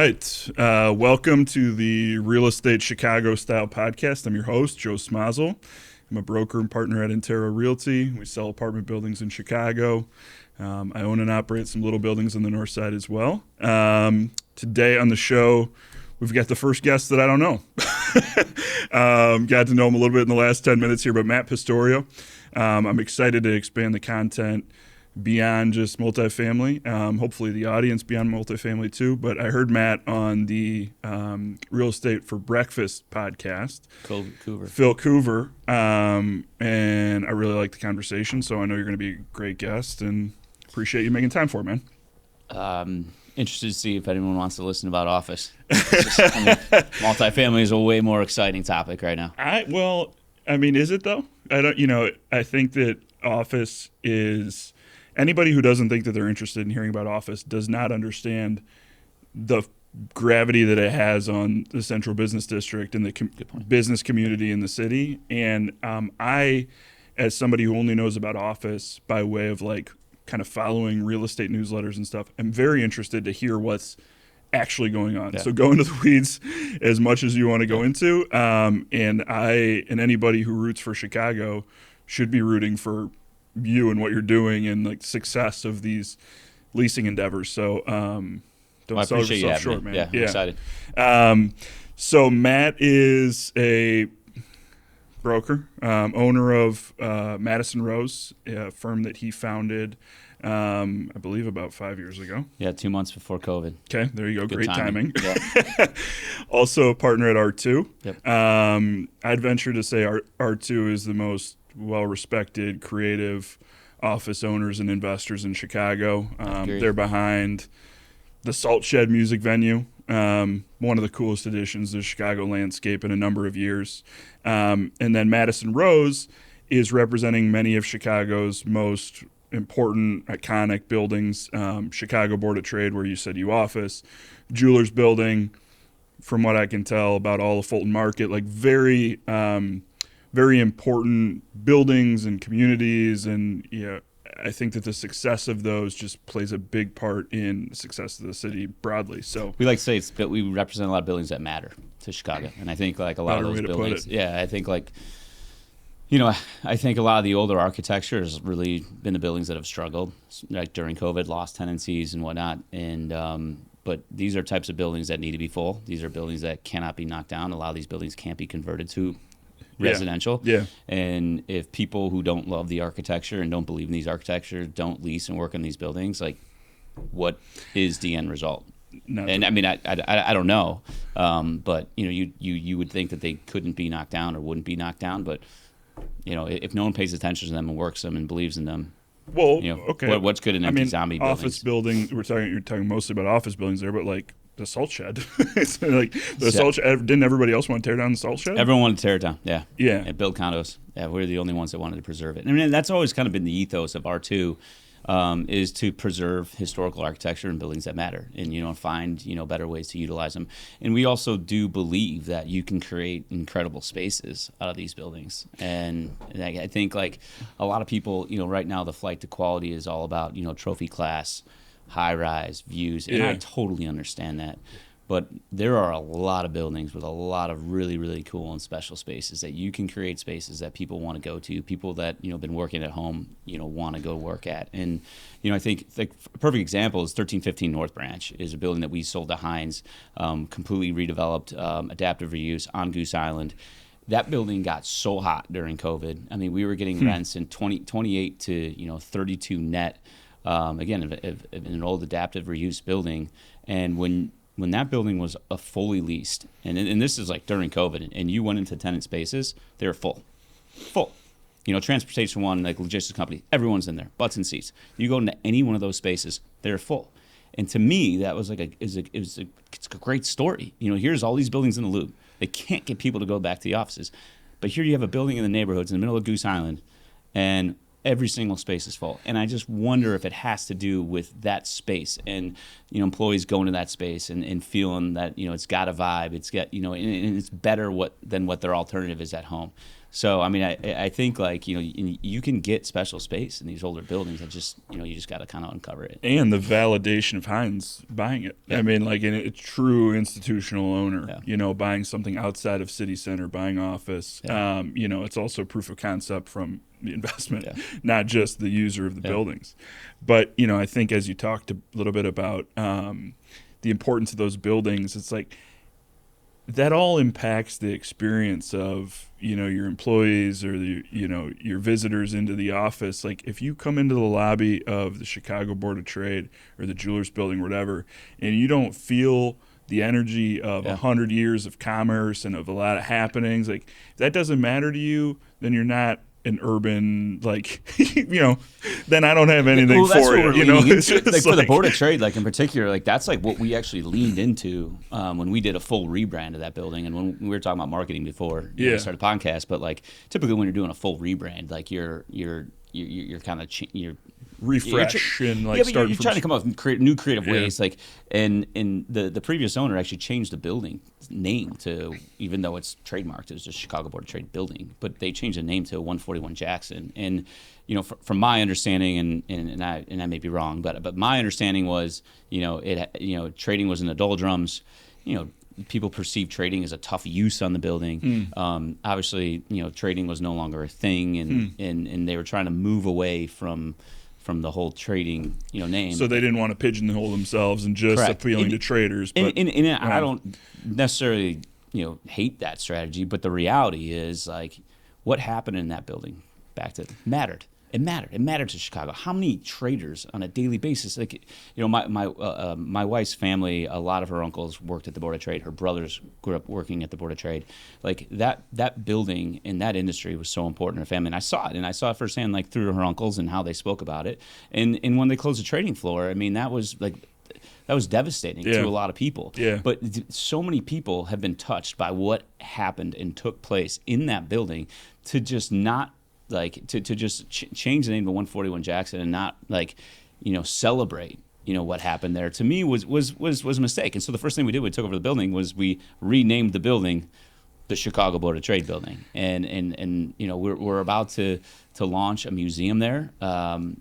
right. Welcome to the Real Estate Chicago Style Podcast. I'm your host, Joe Smazel. I'm a broker and partner at Intero Realty. We sell apartment buildings in Chicago. I own and operate some little buildings on the north side as well. Today on the show, we've got the first guest that I don't know. Got to know him a little bit in the last 10 minutes here, but Matt Pistorio. I'm excited to expand the content beyond just multifamily, hopefully the audience beyond multifamily too. But I heard Matt on the Real Estate for Breakfast podcast. Phil Coover. And I really like the conversation, so I know you're going to be a great guest and appreciate you making time for it, man. Interested to see if anyone wants to listen about office. Multifamily is a way more exciting topic right now. Is it though? I think that office is... Anybody who doesn't think that they're interested in hearing about office does not understand the gravity that it has on the central business district and the business community in the city. And I, as somebody who only knows about office by way of like kind of following real estate newsletters and stuff, I'm very interested to hear what's actually going on. Yeah. So go into the weeds as much as you want to go into. And anybody who roots for Chicago should be rooting for you and what you're doing and like success of these leasing endeavors. So don't sell yourself short, man. Yeah, I'm excited. So Matt is a broker, owner of Madison Rose, a firm that he founded, I believe about 5 years ago. Yeah, 2 months before COVID. Okay, there you go. Good Great timing. Yeah. Also a partner at R2. Yep. I'd venture to say R2 is the most well-respected, creative office owners and investors in Chicago. They're behind the Salt Shed music venue, one of the coolest additions to the Chicago landscape in a number of years. And then Madison Rose is representing many of Chicago's most important, iconic buildings, Chicago Board of Trade, where you said you office, Jewelers Building, from what I can tell about all of Fulton Market, like very important buildings and communities, and I think that the success of those just plays a big part in the success of the city broadly. So we like to say we represent a lot of buildings that matter to Chicago, and I think like a lot of those buildings. Yeah, I think like I think a lot of the older architecture has really been the buildings that have struggled, like during COVID, lost tenancies and whatnot, and but these are types of buildings that need to be full. These are buildings that cannot be knocked down. A lot of these buildings can't be converted to residential. Yeah. And if people who don't love the architecture and don't believe in these architecture don't lease and work in these buildings, like what is the end result? And I mean, I don't know, but you would think that they couldn't be knocked down or wouldn't be knocked down, but if no one pays attention to them and works them and believes in them, okay. What's good in empty zombie buildings? Office building. You're talking mostly about office buildings there, but like the Salt Shed, it's like the Salt Shed. Didn't everybody else want to tear down the Salt Shed? Everyone wanted to tear it down. Yeah. And build condos. Yeah, we're the only ones that wanted to preserve it. I mean, that's always kind of been the ethos of R2, is to preserve historical architecture and buildings that matter, and find better ways to utilize them. And we also do believe that you can create incredible spaces out of these buildings. And I think like a lot of people, right now the flight to quality is all about trophy class, high-rise views, and I totally understand that. But there are a lot of buildings with a lot of really, really cool and special spaces that you can create spaces that people want to go to, people that, been working at home, want to go work at. And, I think like a perfect example is 1315 North Branch is a building that we sold to Hines, completely redeveloped, adaptive reuse on Goose Island. That building got so hot during COVID. I mean, we were getting rents in 28 to, 32 net. Again, an old adaptive reuse building, and when that building was fully leased, and this is like during COVID, and you went into tenant spaces, they were full. Transportation One, like logistics company, everyone's in there, butts and seats. You go into any one of those spaces, they're full. And to me, that was like it's a great story. Here's all these buildings in the loop. They can't get people to go back to the offices, but here you have a building in the neighborhoods in the middle of Goose Island, and every single space is full. And I just wonder if it has to do with that space and, employees going to that space and feeling that, it's got a vibe, it's got, and it's better than what their alternative is at home. So, I mean, I think, like, you can get special space in these older buildings. You just got to kind of uncover it. And the validation of Heinz buying it. Yeah. I mean, like a true institutional owner, Yeah. Buying something outside of city center, buying office. Yeah. It's also proof of concept from the investment, not just the user of the buildings. But, I think as you talked a little bit about the importance of those buildings, it's like that all impacts the experience of your employees or your visitors into the office. Like if you come into the lobby of the Chicago Board of Trade or the Jewelers Building, whatever, and you don't feel the energy of 100 years of commerce and of a lot of happenings, like if that doesn't matter to you, then you're not an urban, like, then I don't have anything for it. Like for the Board of Trade, like in particular, like that's like what we actually leaned into when we did a full rebrand of that building. And when we were talking about marketing before we started the podcast, but like typically when you're doing a full rebrand, like you're kind of refresh and like you're trying to come up with new creative ways. Like, and the previous owner actually changed the building name to, even though it's trademarked, it was just Chicago Board of Trade building, but they changed the name to 141 Jackson. And from my understanding, and I may be wrong, but my understanding was trading was in the doldrums. People perceived trading as a tough use on the building. Obviously, trading was no longer a thing, and they were trying to move away from the whole trading, name. So they didn't want to pigeonhole themselves and just appealing to traders. But, I don't necessarily, hate that strategy, but the reality is, like, what happened in that building mattered. It mattered. It mattered to Chicago. How many traders on a daily basis? Like, my wife's family, a lot of her uncles worked at the Board of Trade. Her brothers grew up working at the Board of Trade. Like that building and that industry was so important to her family. And I saw it firsthand, like through her uncles and how they spoke about it. And when they closed the trading floor, I mean, that was devastating to a lot of people. Yeah. But so many people have been touched by what happened and took place in that building to just not. Like to just change the name to 141 Jackson and not celebrate what happened there, to me was a mistake. And so the first thing we did when we took over the building was we renamed the building the Chicago Board of Trade building, and we're about to launch a museum there,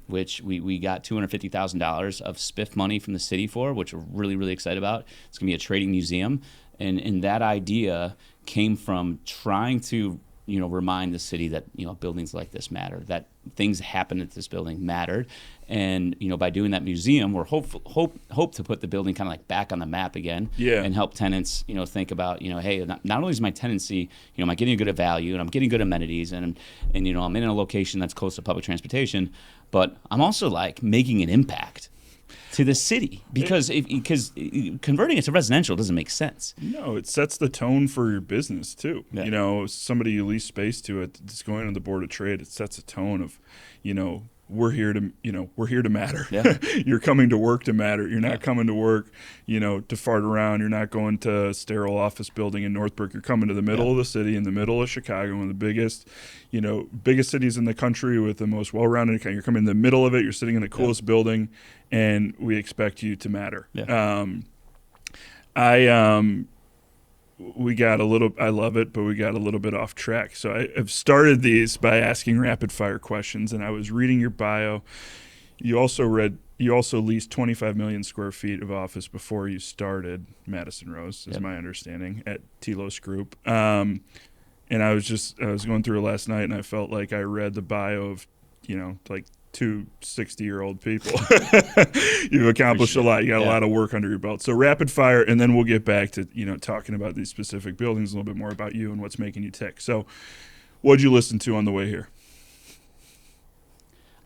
which we got $250,000 of SPIF money from the city for, which we're really, really excited about. It's gonna be a trading museum, and that idea came from trying to remind the city that buildings like this matter, that things happen at this building mattered, and by doing that museum, we're hope to put the building kind of like back on the map again, and help tenants think about hey, not only is my tenancy am I getting a good value and I'm getting good amenities and I'm in a location that's close to public transportation, but I'm also like making an impact to the city, because converting it to residential doesn't make sense. No, it sets the tone for your business too. Yeah. Somebody you lease space to, it's going to the Board of Trade. It sets a tone of, we're here to matter. Yeah. You're coming to work to matter. You're not coming to work, to fart around. You're not going to a sterile office building in Northbrook. You're coming to the middle of the city, in the middle of Chicago, one of the biggest cities in the country with the most well-rounded. You're coming in the middle of it. You're sitting in the coolest building, and we expect you to matter. Yeah. I love it, but we got a little bit off track. So I've started these by asking rapid fire questions, and I was reading your bio. You also leased 25 million square feet of office before you started Madison Rose, is my understanding, at Telos Group. And I was going through it last night, and I felt like I read the bio of, like two 60-year-old people. You've accomplished a lot. You got a lot of work under your belt. So rapid fire, and then we'll get back to talking about these specific buildings, a little bit more about you and what's making you tick. So what'd you listen to on the way here?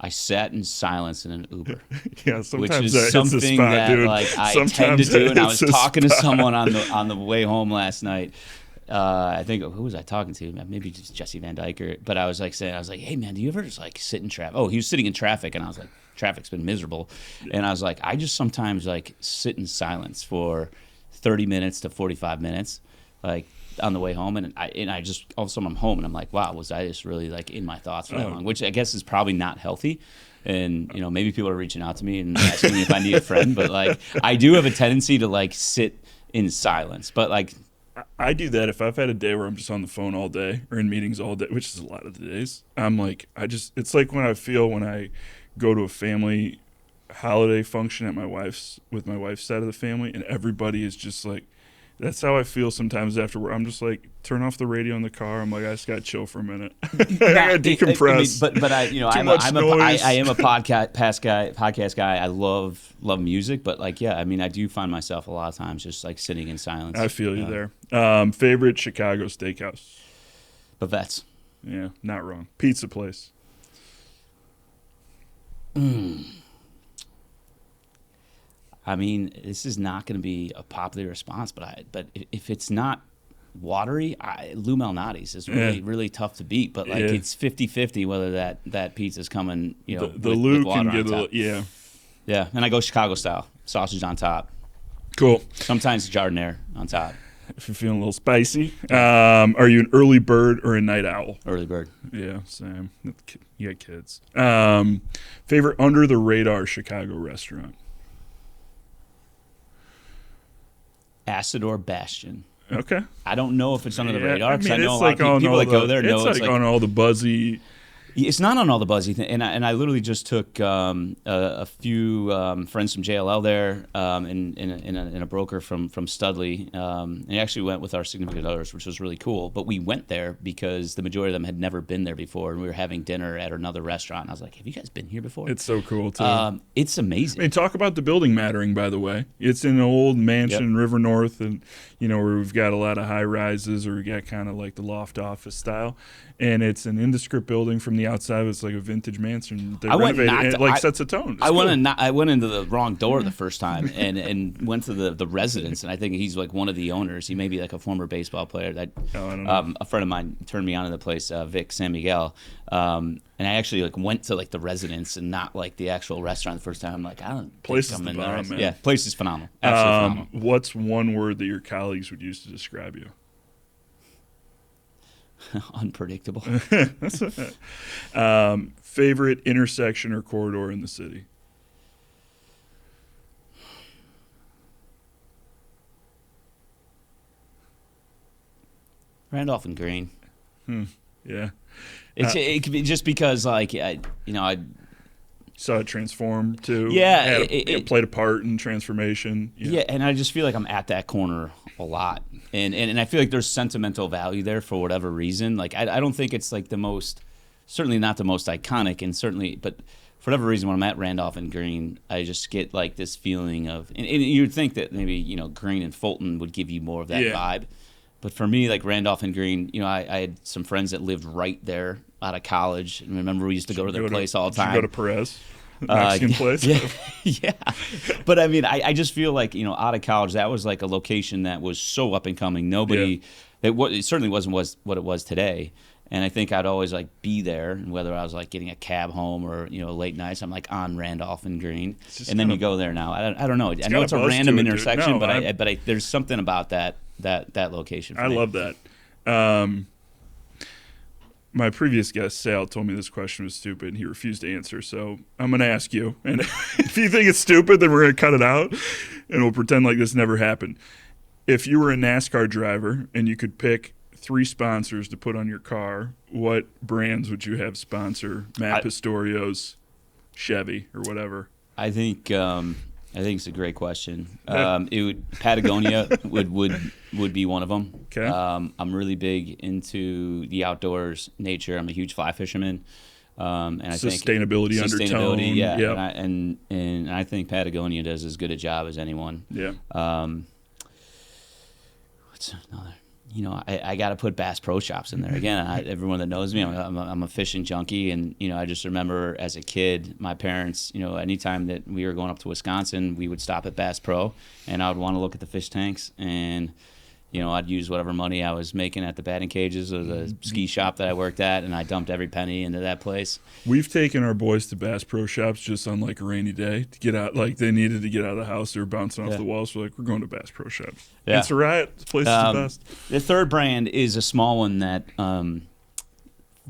I sat in silence in an Uber. Yeah, sometimes which is that something hits the spot, that dude. I tend to do. And I was talking to someone on the way home last night. I think, who was I talking to? Maybe just Jesse Van Dyke. But I was like, hey man, do you ever just like sit in traffic? Oh, he was sitting in traffic, and I was like, traffic's been miserable. And I was like, I just sometimes like sit in silence for 30 minutes to 45 minutes, like on the way home. And I just, all of a sudden I'm home and I'm like, wow, was I just really like in my thoughts for that long? Which I guess is probably not healthy. And, maybe people are reaching out to me and asking me if I need a friend, but like, I do have a tendency to like sit in silence, but like, I do that if I've had a day where I'm just on the phone all day or in meetings all day, which is a lot of the days. I'm like, it's like when I feel when I go to a family holiday function at with my wife's side of the family, and everybody is just like, that's how I feel sometimes after work. I'm just like, turn off the radio in the car. I'm like, I just got to chill for a minute. I got to decompress. I am a podcast guy. I love music, but like, yeah, I mean, I do find myself a lot of times just like sitting in silence. I feel you there. Favorite Chicago steakhouse? Bavets. Yeah, not wrong. Pizza place. I mean, this is not going to be a popular response, but if it's not watery, Lou Malnati's is really tough to beat. But like it's 50-50 whether that pizza's coming, the with Lou water can get on top. Yeah. And I go Chicago style, sausage on top. Cool. Sometimes jardiniere on top. If you're feeling a little spicy, are you an early bird or a night owl? Early bird. Yeah, same. You got kids. Favorite under the radar Chicago restaurant? Asador Bastion. Okay. I don't know if it's under the radar because I know a lot like of people that go there know it's like on all the buzzy. It's not on all the buzzy thing, and I literally just took a few friends from JLL there, and a broker from Studley, and he actually went with our significant others, which was really cool. But we went there because the majority of them had never been there before, and we were having dinner at another restaurant. And I was like, "Have you guys been here before?" It's so cool too. It's amazing. I mean, talk about the building mattering. By the way, it's in an old mansion, River North, and where we've got a lot of high rises, or we got kind of like the loft office style. And it's an indescript building from the outside. It's like a vintage mansion. They renovated it. It sets a tone. I went into the wrong door the first time and went to the residence. And I think he's like one of the owners. He may be like a former baseball player. That I don't know. A friend of mine turned me on to the place, Vic San Miguel. And I actually like went to like the residence and not like the actual restaurant the first time. I'm like, I don't. Place is the bomb, man. Yeah, place is phenomenal. Absolutely phenomenal. What's one word that your colleagues would use to describe you? Unpredictable. Favorite intersection or corridor in the city? Randolph and Green. Yeah. It could be just because like I saw it transform too. Yeah, it played a part in transformation. Yeah, and I just feel like I'm at that corner a lot, and I feel like there's sentimental value there for whatever reason. Like I don't think it's like certainly not the most iconic, and certainly, but for whatever reason, when I'm at Randolph and Green, I just get like this feeling of, and you'd think that maybe Green and Fulton would give you more of that vibe. But for me, like Randolph and Green, I had some friends that lived right there out of college. And remember, we used to go to their place all the time. Did you go to Perez? Mexican place? Yeah. But I mean, I just feel like, out of college, that was like a location that was so up and coming. Nobody, it certainly wasn't what it was today. And I think I'd always like be there, and whether I was like getting a cab home or late nights, I'm like on Randolph and Green, and then you go there now. I don't know. I know it's a random intersection, but there's something about that location. I love that. My previous guest, Sal, told me this question was stupid, and he refused to answer. So I'm going to ask you. And if you think it's stupid, then we're going to cut it out, and we'll pretend like this never happened. If you were a NASCAR driver and you could pick 3 sponsors to put on your car, what brands would you have sponsor Matt Pistorio's Chevy or whatever? I think it's a great question. Patagonia would be one of them. Okay. I'm really big into the outdoors, nature. I'm a huge fly fisherman. And I think sustainability undertone. Yeah. Yep. And I think Patagonia does as good a job as anyone. Yeah. What's another? I got to put Bass Pro Shops in there again. Everyone that knows me, I'm a fishing junkie, and I just remember as a kid, my parents, anytime that we were going up to Wisconsin, we would stop at Bass Pro, and I would want to look at the fish tanks, and I'd use whatever money I was making at the batting cages or the ski shop that I worked at, and I dumped every penny into that place. We've taken our boys to Bass Pro Shops just on like a rainy day to get out. Like they needed to get out of the house. They were bouncing off the walls. We're like, we're going to Bass Pro Shops. Yeah. It's a riot. This place is the best. The third brand is a small one that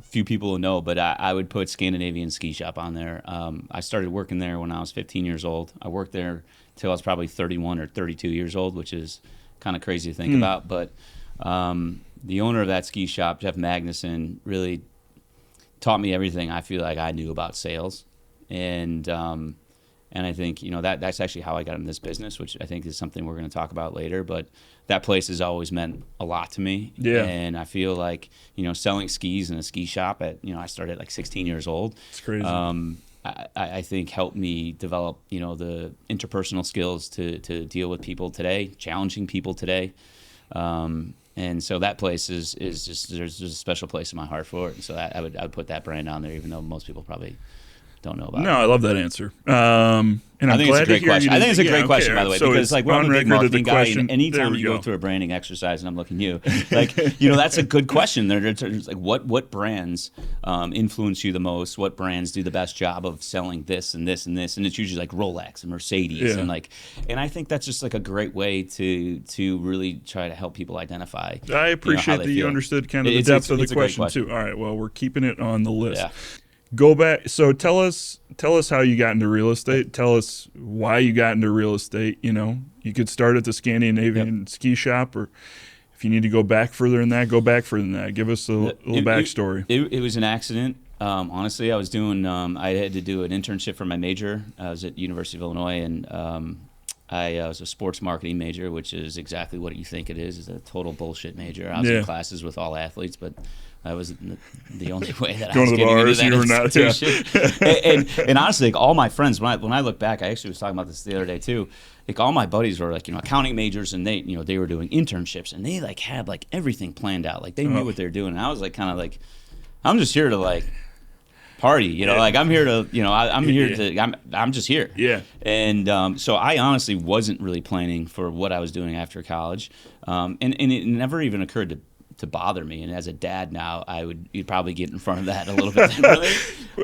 few people will know, but I would put Scandinavian Ski Shop on there. I started working there when I was 15 years old. I worked there till I was probably 31 or 32 years old, which is kind of crazy to think about. But the owner of that ski shop, Jeff Magnuson, really taught me everything I feel like I knew about sales. And I think, that's actually how I got in this business, which I think is something we're going to talk about later. But that place has always meant a lot to me. Yeah. And I feel like, selling skis in a ski shop I started at like 16 years old. It's crazy. I think helped me develop, the interpersonal skills to deal with people today, challenging people today. And so that place is just, there's a special place in my heart for it. And so I would put that brand on there, even though most people probably don't know about it. No, I love that answer. And I think it's a great question. I think it's a great question, by the way, so because like, I'm a big marketing guy, and anytime you go through a branding exercise, and I'm looking at you, like, that's a good question. There's like, what brands influence you the most? What brands do the best job of selling this and this and this? And it's usually like Rolex and Mercedes, and I think that's just like a great way to really try to help people identify. I appreciate that you understood kind of the depth of the question too. All right, well, we're keeping it on the list. Yeah. Go back. So tell us how you got into real estate. Tell us why you got into real estate. You could start at the Scandinavian ski shop, or if you need to go back further than that, go back further than that. Give us a little backstory. It was an accident. Honestly, I was doing. I had to do an internship for my major. I was at University of Illinois, and I was a sports marketing major, which is exactly what you think it is. It's a total bullshit major. I was in classes with all athletes, but that was the only way that I was getting into that institution. And honestly, like, all my friends, when I look back, I actually was talking about this the other day too. Like, all my buddies were like, accounting majors, and they were doing internships, and they like had like everything planned out. Like, they knew what they were doing. And I was like, kind of like, I'm just here to like party, like I'm here to, I'm here to, I'm just here. Yeah. And so I honestly wasn't really planning for what I was doing after college. And it never even occurred to bother me. And as a dad now, you'd probably get in front of that a little bit differently.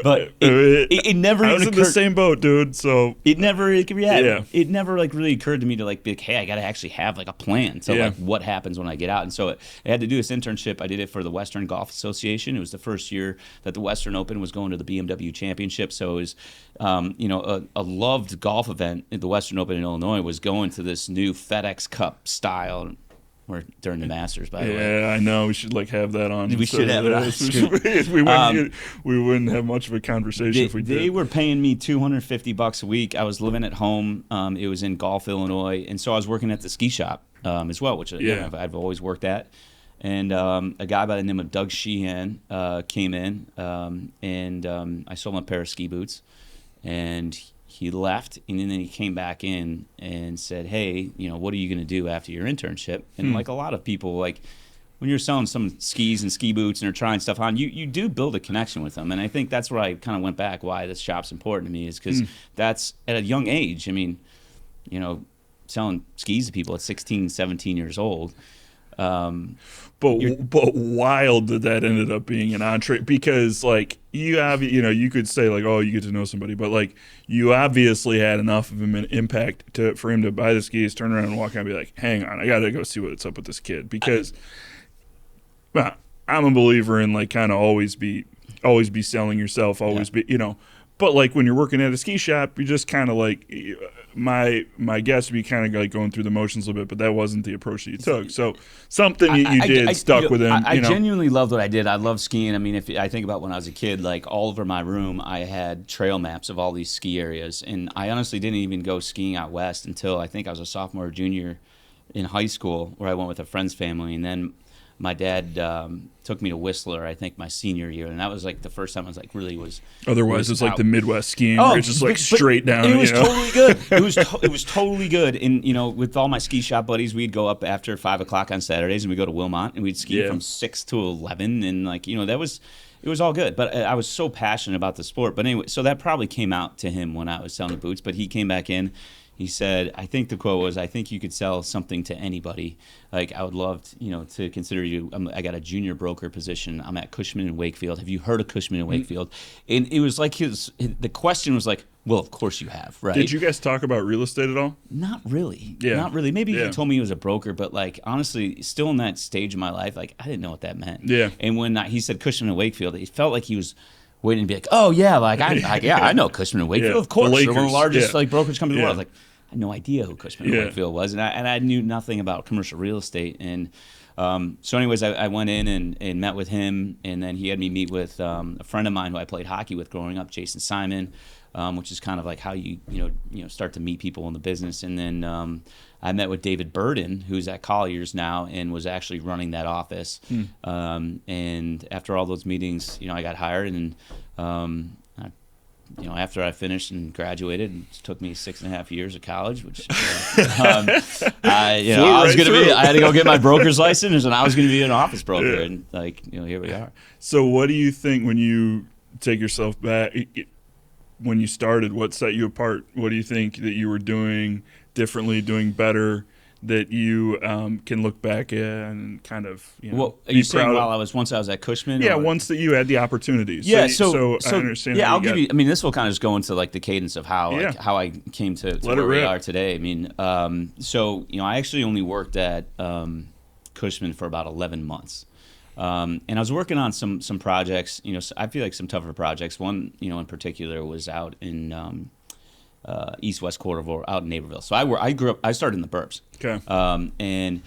But it never even occurred. I was in the same boat, dude. So it never like really occurred to me to like be like, hey, I got to actually have like a plan to like what happens when I get out. And so I had to do this internship. I did it for the Western Golf Association. It was the first year that the Western Open was going to the BMW Championship. So it was, a loved golf event at the Western Open in Illinois was going to this new FedEx Cup style. Or during the Masters, by the way. Yeah, I know. We should like have that on. We should have it on. We wouldn't have much of a conversation if we did. They were paying me $250 a week. I was living at home. It was in Gulf, Illinois, and so I was working at the ski shop as well, which I've always worked at. And a guy by the name of Doug Sheehan came in, and I sold him a pair of ski boots, and he left, and then he came back in and said, hey, what are you going to do after your internship? And like a lot of people, like when you're selling some skis and ski boots and you're trying stuff on, you do build a connection with them. And I think that's where I kind of went back, why this shop's important to me, is because that's at a young age. I mean, selling skis to people at 16, 17 years old. But wild that ended up being an entree, because like you have, you could say like, oh, you get to know somebody, but like you obviously had enough of an impact for him to buy the skis, turn around and walk out and be like, hang on, I got to go see what's up with this kid, because I'm a believer in like kind of always be selling yourself, be, but like when you're working at a ski shop, you're just kind of like, my guess would be kind of like going through the motions a little bit, but that wasn't the approach that you took. So something you did stuck with him. I genuinely loved what I did. I love skiing. I mean, if I think about when I was a kid, like all over my room, I had trail maps of all these ski areas. And I honestly didn't even go skiing out west until I think I was a sophomore or junior in high school, where I went with a friend's family. And then my dad took me to Whistler, I think, my senior year, and that was like the first time I was like really was. Otherwise, it's like the Midwest skiing, where it's just like straight down. It was totally good. It was totally good. And with all my ski shop buddies, we'd go up after 5 o'clock on Saturdays, and we'd go to Wilmot, and we'd ski from 6 to 11, and like it was all good. But I was so passionate about the sport. But anyway, so that probably came out to him when I was selling the boots. But he came back in. He said, I think the quote was, I think you could sell something to anybody. Like, I would love to consider you. I got a junior broker position. I'm at Cushman & Wakefield. Have you heard of Cushman & Wakefield? And it was like the question was like, well, of course you have, right? Did you guys talk about real estate at all? Not really. Yeah. Not really. Maybe he told me he was a broker, but like, honestly, still in that stage of my life, like, I didn't know what that meant. Yeah. And when he said Cushman & Wakefield, it felt like he was waiting to be like, oh, yeah, like, I know Cushman & Wakefield. Of course. They're one of the largest like brokerage companies in the world. Like, had no idea who Cushman & Wakefield was, and I knew nothing about commercial real estate. And so anyways, I went in and met with him, and then he had me meet with a friend of mine who I played hockey with growing up, Jason Simon, which is kind of like how you start to meet people in the business. And then I met with David Burden, who's at Collier's now and was actually running that office. And after all those meetings, I got hired, and after I finished and graduated, it took me 6.5 years of college, which I had to go get my broker's license, and I was going to be an office broker, and here we are. So what do you think when you take yourself back, when you started, what set you apart? What do you think that you were doing differently, doing better, that you can look back at and kind of are you saying once I was at Cushman? Yeah, once that you had the opportunities. Yeah, so I understand. Yeah, I'll give you. I mean, this will kind of just go into like the cadence of how I came to where we are today. I mean, I actually only worked at Cushman for about 11 months. And I was working on some projects, I feel like some tougher projects. One, in particular was out in East-West Corridor out in Naperville. So I started in the burbs. Okay. And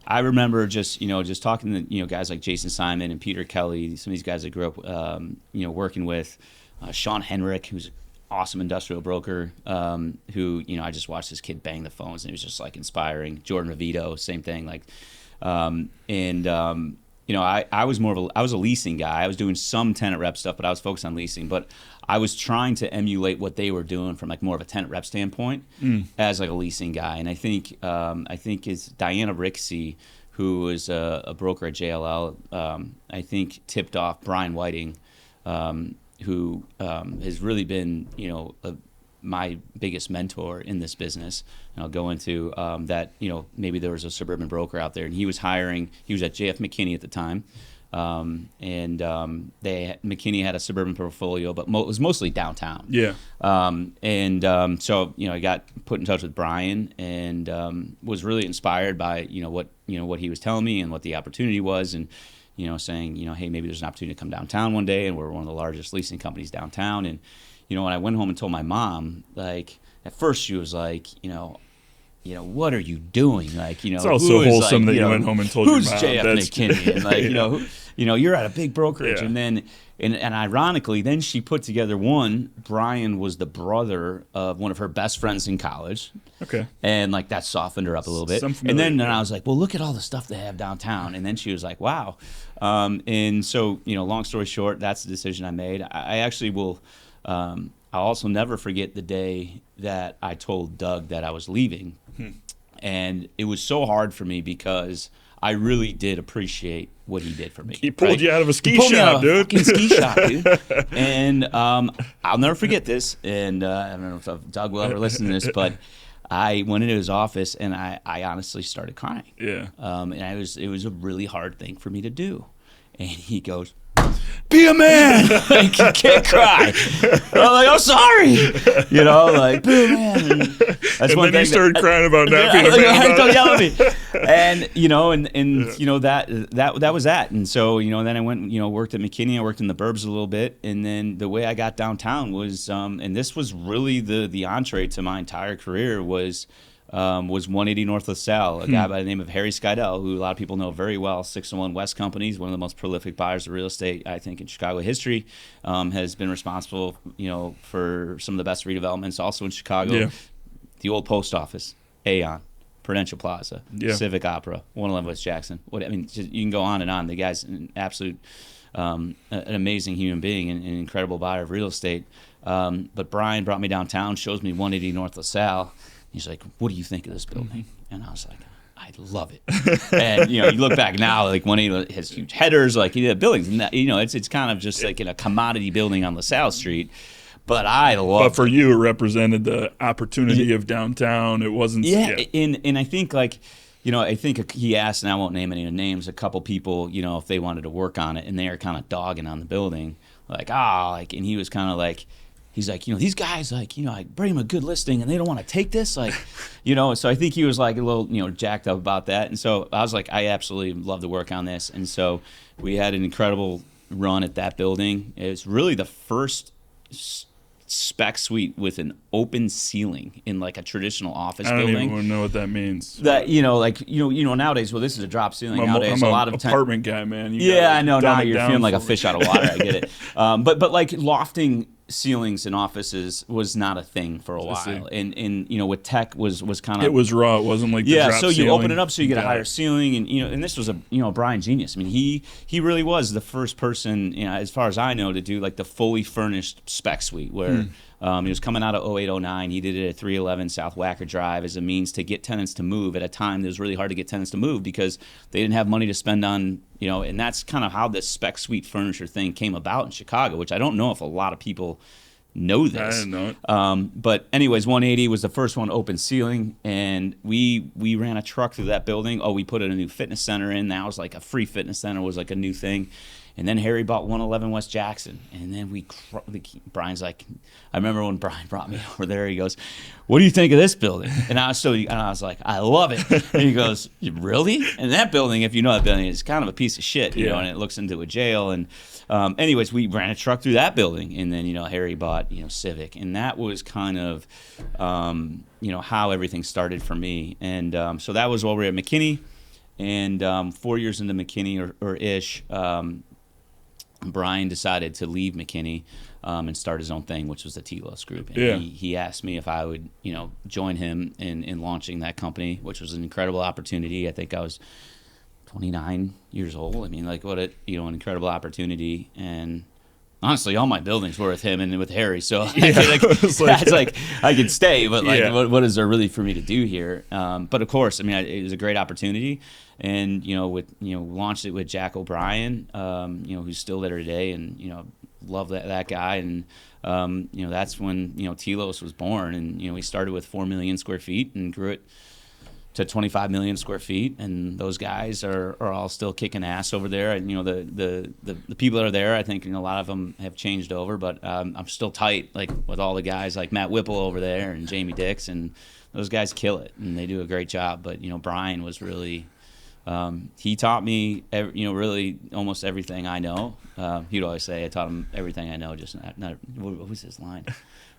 I remember just talking to, guys like Jason Simon and Peter Kelly, some of these guys I grew up, working with, Sean Henrik, who's an awesome industrial broker, who, I just watched this kid bang the phones, and it was just like inspiring. Jordan Ravito, same thing. I was I was a leasing guy. I was doing some tenant rep stuff, but I was focused on leasing. But I was trying to emulate what they were doing from more of a tenant rep standpoint as a leasing guy. And I think it's Diana Rixey, who was a broker at JLL, I think tipped off Brian Whiting, who has really been, my biggest mentor in this business. And I'll go into that, maybe there was a suburban broker out there, and he was at JF McKinney at the time. McKinney had a suburban portfolio, but it was mostly downtown. Yeah. So I got put in touch with Brian, and was really inspired by what he was telling me and what the opportunity was, and saying hey, maybe there's an opportunity to come downtown one day, and we're one of the largest leasing companies downtown. And when I went home and told my mom, at first she was like, what are you doing? It's also wholesome that you went home and told your mom. Who's JF McKinney? And you're at a big brokerage. And then, and ironically, then she put together Brian was the brother of one of her best friends in college. Okay. And that softened her up a little bit. And then I was like, well, look at all the stuff they have downtown. And then she was like, wow. And so, long story short, that's the decision I made. I actually will, I'll also never forget the day that I told Doug that I was leaving. And it was so hard for me because I really did appreciate what he did for me. He pulled you out of a ski shop, dude. Fucking ski shop, dude. And I'll never forget this. And I don't know if Doug will ever listen to this, but I went into his office and I honestly started crying. Yeah. And it was a really hard thing for me to do. And he goes, be a man. You can't cry. I'm like, I'm sorry. Be a man. That's and then you started crying about not being a man. Don't yell at me. And that was that. And so then I went worked at McKinney. I worked in the burbs a little bit, and then the way I got downtown was and this was really the entree to my entire career was 180 North LaSalle, a guy by the name of Harry Skydell, who a lot of people know very well, 601 West Companies, one of the most prolific buyers of real estate, I think, in Chicago history, has been responsible, for some of the best redevelopments also in Chicago. Yeah. The old post office, Aon, Prudential Plaza, Civic Opera, 111 West Jackson. You can go on and on. The guy's an absolute, an amazing human being and an incredible buyer of real estate. But Brian brought me downtown, shows me 180 North LaSalle. He's like, what do you think of this building? And I was like, I love it. And, you look back now, 180 has huge headers, buildings. And that, it's kind of just in a commodity building on LaSalle Street. But I love it. But for you, it represented the opportunity of downtown. It wasn't. Yeah. And I think, I think he asked, and I won't name any names, a couple people, if they wanted to work on it. And they are kind of dogging on the building. And he was kind of like, he's like, these guys, I bring them a good listing and they don't want to take this. So I think he was a little, jacked up about that. And so I was like, I absolutely love to work on this. And so we had an incredible run at that building. It was really the first spec suite with an open ceiling in like a traditional office I don't building. even know what that means. That nowadays, well, this is a drop ceiling. Nowadays, I'm a lot of apartment guy, man. I know. Now you're feeling like a me. fish out of water. I get it. But like lofting ceilings in offices was not a thing for a while, and with tech was kind of, it was raw. It wasn't like the drop so you ceiling. open it up so you get a higher ceiling, and this was a Brian genius. I mean, he really was the first person, as far as I know, to do like the fully furnished spec suite where. He was coming out of 0809. He did it at 311 South Wacker Drive as a means to get tenants to move at a time that was really hard to get tenants to move because they didn't have money to spend on, and that's kind of how this spec suite furniture thing came about in Chicago, which I don't know if a lot of people know this. I didn't know it. But anyways, 180 was the first one open ceiling, and we ran a truck through that building. Oh, we put a new fitness center in. That was like a free fitness center was like a new thing. And then Harry bought 111 West Jackson. And then Brian's like, I remember when Brian brought me over there, he goes, what do you think of this building? And I was like, I love it. And he goes, really? And that building, if you know that building, is kind of a piece of shit, and it looks into a jail. And anyways, we ran a truck through that building. And then, Harry bought, Civic. And that was kind of, how everything started for me. And so that was while we were at McKinney. And 4 years into McKinney or ish, Brian decided to leave McKinney and start his own thing, which was the Telos Group. And he asked me if I would, join him in launching that company, which was an incredible opportunity. I think I was 29 years old. I mean, like what an incredible opportunity. And honestly, all my buildings were with him and with Harry. So it's like I could stay, but what is there really for me to do here? But of course, I mean, it was a great opportunity. And launched it with Jack O'Brien, who's still there today, and love that guy. And that's when Telos was born, and we started with 4 million square feet and grew it to 25 million square feet. And those guys are all still kicking ass over there. And the people that are there, I think a lot of them have changed over, but I'm still tight like with all the guys like Matt Whipple over there and Jamie Dix, and those guys kill it and they do a great job. But Brian was really. He taught me, really almost everything I know. He'd always say, I taught him everything I know, just not what was his line?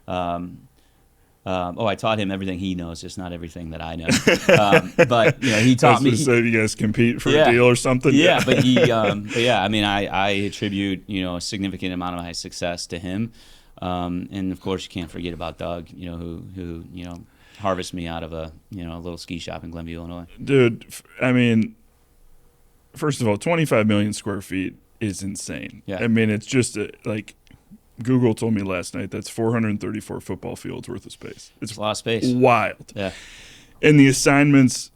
I taught him everything he knows, just not everything that I know. But he taught me. So you guys compete for a deal or something? Yeah, but I mean, I attribute, a significant amount of my success to him. And of course you can't forget about Doug, who harvest me out of a little ski shop in Glenview, Illinois. Dude, I mean, first of all, 25 million square feet is insane. Yeah. I mean, it's just like Google told me last night that's 434 football fields worth of space. It's a lot of space. Wild. Yeah. And the assignments,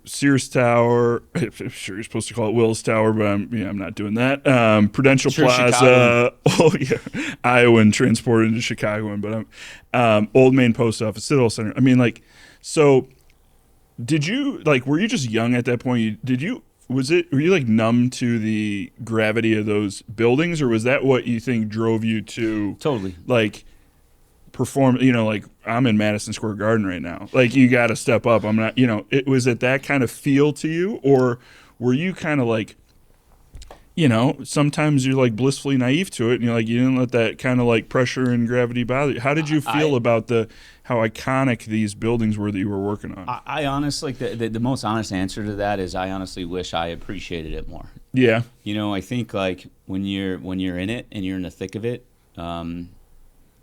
Sears Tower, I'm sure you're supposed to call it Willis Tower, but I'm not doing that. Prudential Plaza, Iowan transported into Chicagoan, but Old Main Post Office, Citadel Center. I mean, like, so did you, like, were you just young at that point? Were you like numb to the gravity of those buildings, or was that what you think drove you to totally like perform, like I'm in Madison Square Garden right now. Like you got to step up. I'm not, was it that kind of feel to you, or were you kind of like, sometimes you're like blissfully naive to it and you're like, you didn't let that kind of like pressure and gravity bother you. How did you feel about how iconic these buildings were that you were working on? I honestly, the most honest answer to that is I honestly wish I appreciated it more. Yeah. I think like when you're in it and you're in the thick of it,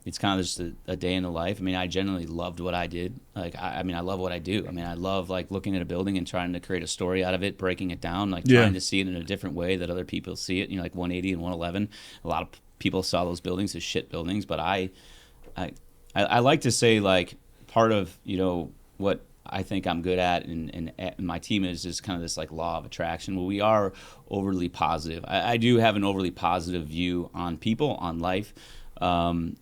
it's kind of just a day in the life. I mean, I generally loved what I did. Like, I love what I do. I mean, I love like looking at a building and trying to create a story out of it, breaking it down, like trying to see it in a different way that other people see it. Like 180 and 111. A lot of people saw those buildings as shit buildings, but I like to say like part of what I think I'm good at and my team is kind of this like law of attraction. Well, we are overly positive. I do have an overly positive view on people, on life. And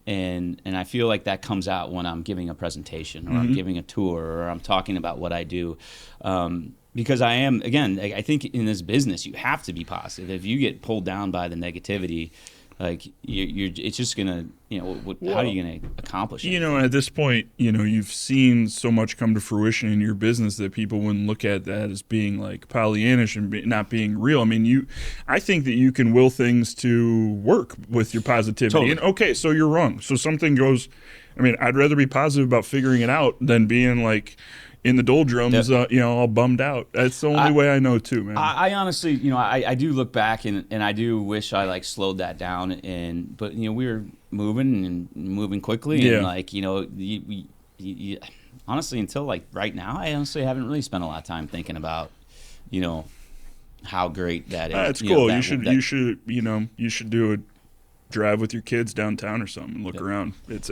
I feel like that comes out when I'm giving a presentation or I'm giving a tour or I'm talking about what I do. Because I am, again, I think in this business, you have to be positive. If you get pulled down by the negativity, like it's just going to how are you going to accomplish it? At this point, you've seen so much come to fruition in your business that people wouldn't look at that as being like Pollyannish and not being real. I mean, I think that you can will things to work with your positivity. Totally. And okay, so you're wrong. So something goes, I mean, I'd rather be positive about figuring it out than being like in the doldrums, all bummed out. That's the only way I know too, man. I honestly, I do look back and I do wish I like slowed that down, but we were moving quickly, and like you, honestly, until like right now, I honestly haven't really spent a lot of time thinking about how great that is. That's cool. You should do a drive with your kids downtown or something and look around. It's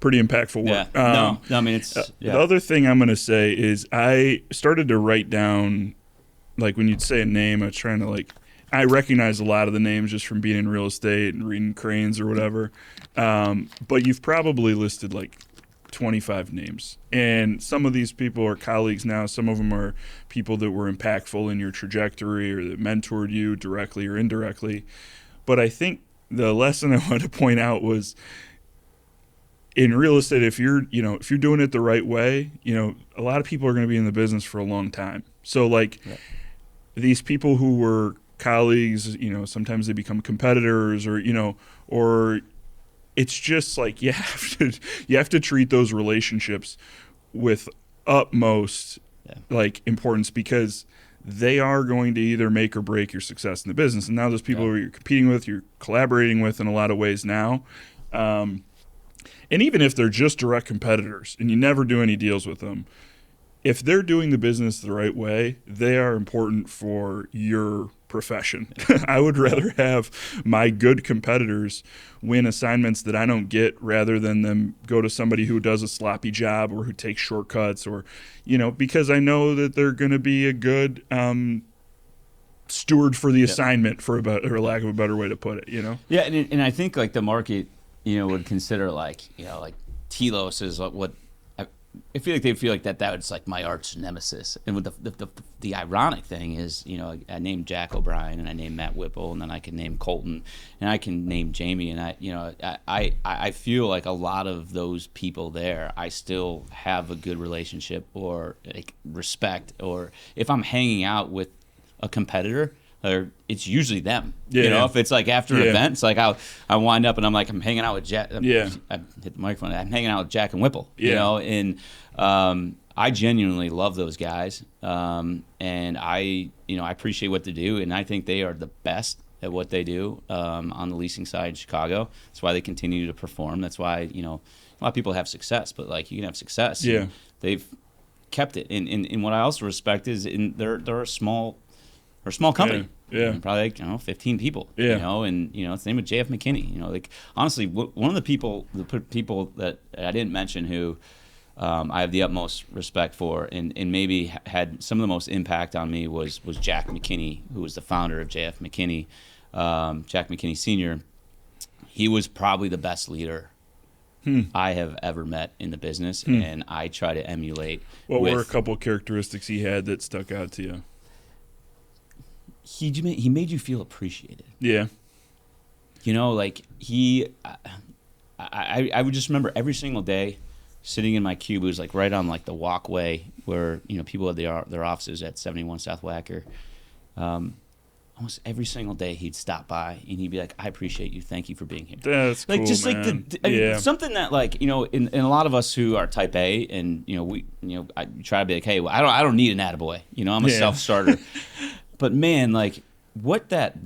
pretty impactful work. Yeah. No, I mean, it's the other thing I'm going to say is I started to write down, like when you'd say a name, I was trying to I recognize a lot of the names just from being in real estate and reading Cranes or whatever. But you've probably listed like 25 names. And some of these people are colleagues now. Some of them are people that were impactful in your trajectory or that mentored you directly or indirectly. But I think the lesson I wanted to point out was, in real estate, if you're doing it the right way, a lot of people are going to be in the business for a long time. So these people who were colleagues, sometimes they become competitors or it's just like you have to treat those relationships with utmost importance, because they are going to either make or break your success in the business. And now those people who you're competing with, you're collaborating with in a lot of ways now. And even if they're just direct competitors and you never do any deals with them, if they're doing the business the right way, they are important for your profession. I would rather have my good competitors win assignments that I don't get rather than them go to somebody who does a sloppy job or who takes shortcuts or, because I know that they're going to be a good steward for the assignment, for lack of a better way to put it, Yeah, and I think the market would consider telos is what I feel like they feel like that was like my arch nemesis. And with the ironic thing is, I named Jack O'Brien and I named Matt Whipple, and then I can name Colton and I can name Jamie, and I feel like a lot of those people there I still have a good relationship or respect, or if I'm hanging out with a competitor, or it's usually them. If it's after an event, it's I wind up and I'm hanging out with Jack. I hit the microphone. I'm hanging out with Jack and Whipple. And I genuinely love those guys. And I appreciate what they do, and I think they are the best at what they do on the leasing side in Chicago. That's why they continue to perform. That's why a lot of people have success, but you can have success. Yeah, they've kept it. And what I also respect is they're a small company. Yeah. Probably 15 people. Yeah. And it's the name of J.F. McKinney. Honestly, one of the people that I didn't mention who I have the utmost respect for and maybe had some of the most impact on me was Jack McKinney, who was the founder of J.F. McKinney, Jack McKinney Sr. He was probably the best leader I have ever met in the business, and I try to emulate. What were a couple of characteristics he had that stuck out to you? He made you feel appreciated. Yeah. I would just remember every single day sitting in my cube. It was right on the walkway where people had their offices at 71 South Wacker. Almost every single day he'd stop by and he'd be like, "I appreciate you. Thank you for being here." That's cool, just man. Something that in a lot of us who are type A and I try to be like, "Hey, well, I don't need an attaboy. I'm a self-starter." But man, what that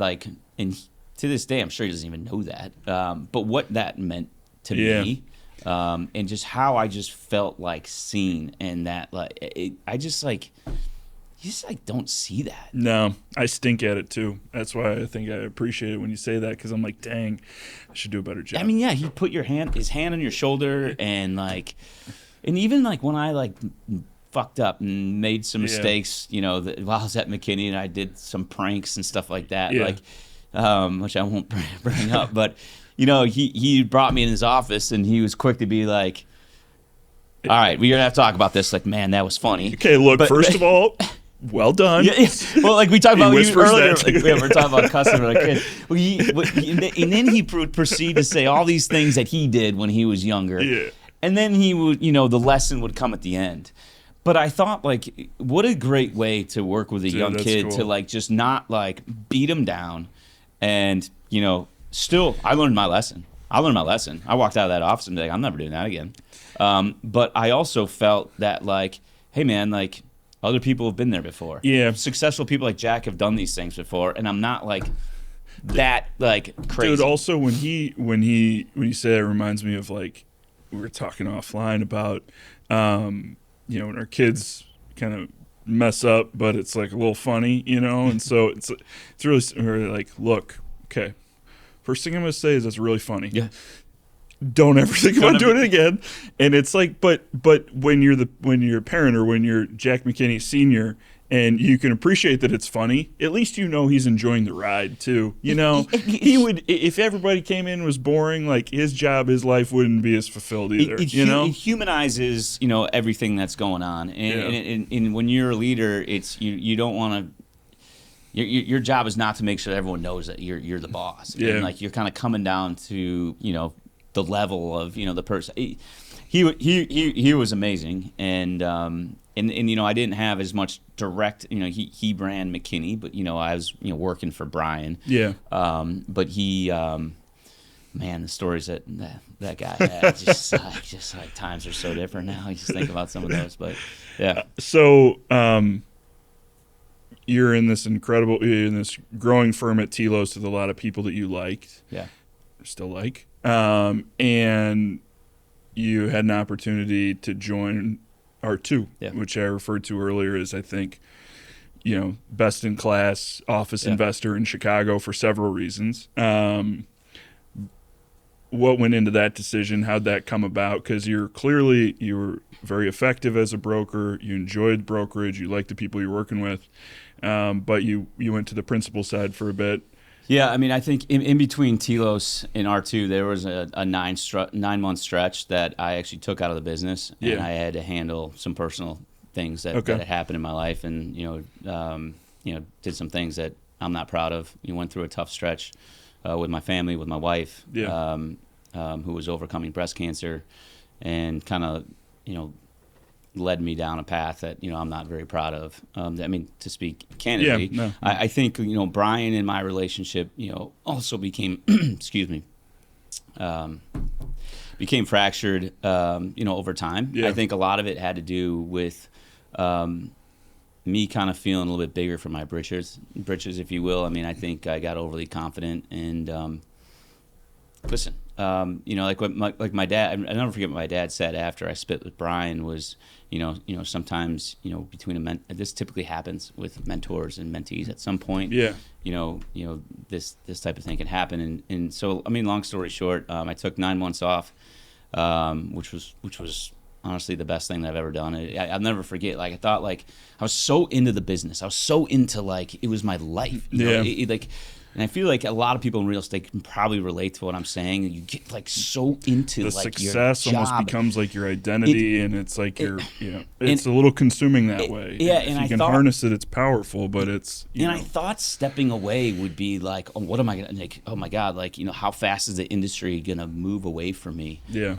and to this day, I'm sure he doesn't even know that. But what that meant to me, and just how I just felt seen, and that I just you just don't see that. No, I stink at it too. That's why I think I appreciate it when you say that, because I'm like, dang, I should do a better job. I mean, yeah, he put his hand on your shoulder, and even when I fucked up and made some mistakes, while I was at McKinney and I did some pranks and stuff like that, which I won't bring up, but he brought me in his office and he was quick to be all right, we're gonna have to talk about this. Man, that was funny. Okay, look, first of all, well done. Yeah. Well, like we talked about you earlier, that we're talking about customer. And then he proceed to say all these things that he did when he was younger. Yeah. And then he would, the lesson would come at the end. But I thought, like, what a great way to work with a young kid to, like, just not, like, beat him down. And, still, I learned my lesson. I walked out of that office and be like, I'm never doing that again. But I also felt that, like, hey, man, like, other people have been there before. Yeah. Successful people like Jack have done these things before, and I'm not, like, that, like, crazy. Dude, also, when you say that, it reminds me of, like, we were talking offline about, when our kids kind of mess up, but it's like a little funny, and so it's really like, look, okay, first thing I'm going to say is that's really funny. Yeah. Don't ever think about doing it again. And it's like, but when you're a parent or when you're Jack McKinney Sr. and you can appreciate that it's funny, at least he's enjoying the ride too. He would, if everybody came in and was boring, like his job, his life wouldn't be as fulfilled either. It humanizes, everything that's going on. And when you're a leader, it's you don't want to. Your job is not to make sure that everyone knows that you're the boss. Yeah. And like you're kind of coming down to the level of the person. He was amazing, and I didn't have as much direct. He ran McKinney, but I was working for Brian. Yeah. But he, man, the stories that guy had, just like times are so different now. I just think about some of those, but yeah. So you're in this growing firm at Telos with a lot of people that you liked. Yeah. Or still like. And you had an opportunity to join R2, which I referred to earlier as, I think, best in class office investor in Chicago for several reasons. What went into that decision? How'd that come about? Because you were very effective as a broker. You enjoyed brokerage. You liked the people you're working with. But you went to the principal side for a bit. Yeah, I mean, I think in between Telos and R2, there was a 9-month stretch that I actually took out of the business, and I had to handle some personal things that had happened in my life, and did some things that I'm not proud of. Went through a tough stretch with my family, with my wife, who was overcoming breast cancer, and kind of led me down a path that I'm not very proud of. I mean, to speak candidly, I think Brian and my relationship also became became fractured over time. I think a lot of it had to do with me kind of feeling a little bit bigger for my britches, if you will. I mean, I think I got overly confident, and listen, like my dad, I never forget what my dad said after I split with Brian was, sometimes, between this typically happens with mentors and mentees at some point. Yeah. This type of thing can happen, and so I mean, long story short, I took 9 months off, which was honestly the best thing that I've ever done. I'll never forget. Like I thought, like I was so into the business, I was so into like it was my life. And I feel like a lot of people in real estate can probably relate to what I'm saying. You get like so into the like success your job. Almost becomes like your identity, and it's like it's a little consuming that way. Yeah, if you can harness it, it's powerful. But it's I thought stepping away would be like, oh, what am I gonna like? Oh my God, like how fast is the industry gonna move away from me? Yeah.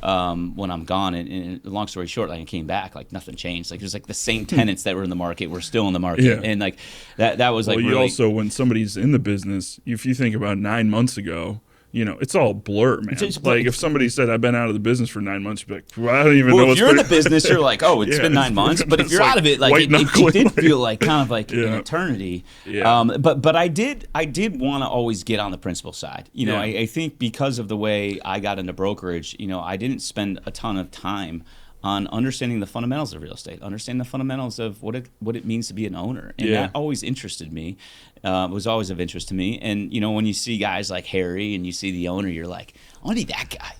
When I'm gone, and long story short, like I came back, like nothing changed. Like it was like the same tenants that were in the market were still in the market, and like that was like. Well, you also when somebody's in the business. If you think about 9 months ago, it's all blur, man. Like if somebody said I've been out of the business for 9 months, you'd be like, well, I don't even know. If you're in the business, you're like, oh, it's been 9 months. But if you're out of it, like it did feel like kind of like an eternity. Yeah. But I did want to always get on the principal side. I think because of the way I got into brokerage, I didn't spend a ton of time on understanding the fundamentals of real estate, understanding the fundamentals of what it means to be an owner, and that always interested me. Was always of interest to me, and when you see guys like Harry and you see the owner, you're like, I want to be that guy.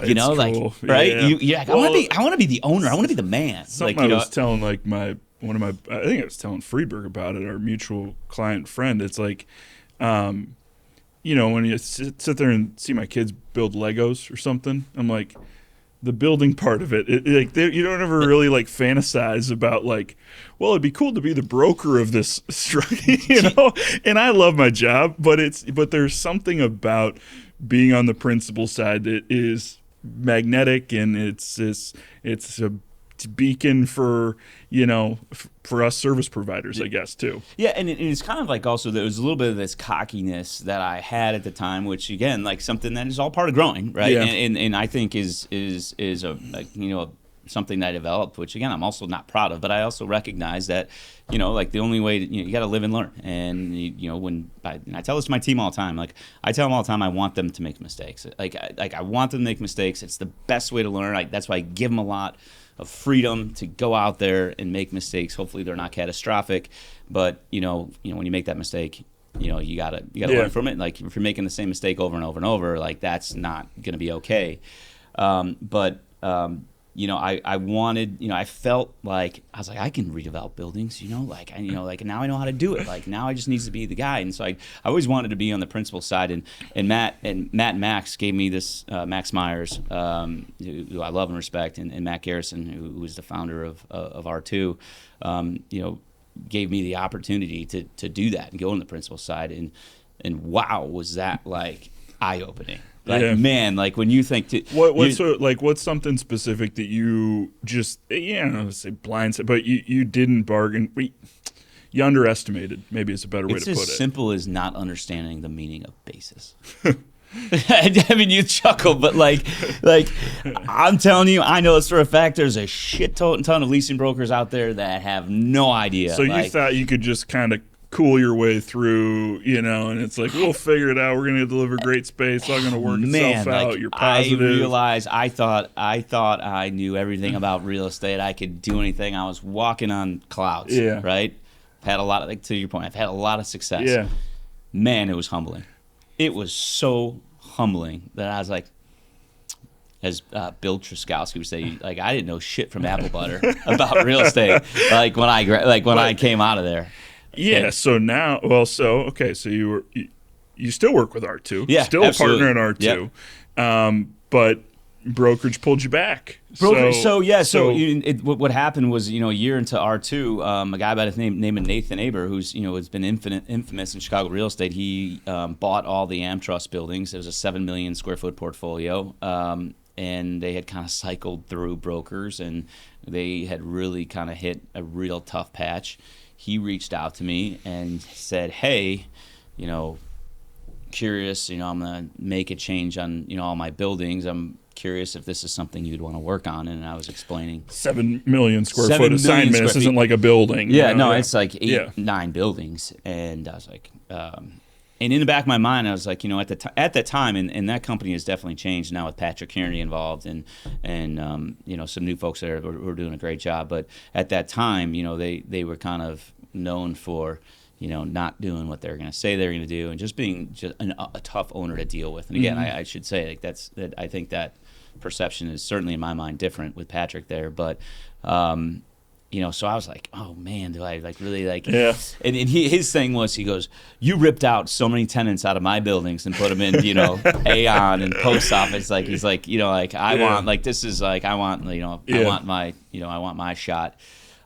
Cool. Like right? Yeah. You're like, I want to be the owner. I want to be the man. Something I was telling like I think I was telling Freeberg about it, our mutual client friend. It's like, when you sit there and see my kids build Legos or something, I'm like, the building part of it, you don't ever really like fantasize about like, well, it'd be cool to be the broker of this structure, And I love my job, but there's something about being on the principal side that is magnetic, and it's a beacon for for us service providers, I guess, too. Yeah, and it's kind of like also there was a little bit of this cockiness that I had at the time, which again, like something that is all part of growing, right? Yeah. And I think is something that I developed, which again I'm also not proud of, but I also recognize that like the only way you got to live and learn. And and I tell this to my team all the time, like I tell them all the time, I want them to make mistakes. Like I want them to make mistakes. It's the best way to learn. That's why I give them a lot of freedom to go out there and make mistakes. Hopefully they're not catastrophic, but when you make that mistake, you gotta learn from it. Like if you're making the same mistake over and over and over, like that's not gonna be okay. I wanted, I felt like I was like, I can redevelop buildings, like now I know how to do it. Like now I just need to be the guy. And so I always wanted to be on the principal side. And Matt and Max gave me this, Max Myers, who I love and respect, and Matt Garrison, who was the founder of R2, gave me the opportunity to do that and go on the principal side. And wow, was that like eye-opening. Like, man, like when you think what's something specific that you just, I don't know, say blindsided, but you didn't bargain, you underestimated, maybe is a better way to put it. It's as simple as not understanding the meaning of basis. I mean, you chuckle, but like I'm telling you, I know it's for a fact. There's a shit ton of leasing brokers out there that have no idea. So you thought you could just kind of cool your way through, and it's like, we'll figure it out. We're going to deliver great space. It's all going to work itself out. You're positive. I realized I thought I knew everything about real estate. I could do anything. I was walking on clouds. Yeah. Right. Had a lot of, like, to your point, I've had a lot of success. Yeah. Man, it was humbling. It was so humbling that I was like, as Bill Truskowski would say, like I didn't know shit from apple butter about real estate. Like when I came out of there. Yeah. Okay. So now, so you still work with R2. Yeah. Still absolutely. a partner in R2. Yep. But brokerage pulled you back. What happened was, a year into R2, a guy by the name of Nathan Aber, who's, has been infamous in Chicago real estate. He bought all the AmTrust buildings. It was a 7 million square foot portfolio. And they had kind of cycled through brokers, and they had really kind of hit a real tough patch. He reached out to me and said, hey, curious, I'm going to make a change on, all my buildings. I'm curious if this is something you'd want to work on. And I was explaining 7 million square foot assignment. This isn't like a building. It's like 9 buildings. And I was like, and in the back of my mind, I was like, at that time, and that company has definitely changed now with Patrick Kearney involved, and some new folks there who are doing a great job. But at that time, they were kind of known for, not doing what they're going to say they're going to do, and just being a tough owner to deal with. And again, I should say, like that I think that perception is certainly in my mind different with Patrick there, but. So I was like, oh man, do I like really like? Yeah. And his thing was, he goes, you ripped out so many tenants out of my buildings and put them in, Aon and post office. Like he's like, I want, like this is like I want, I want my shot.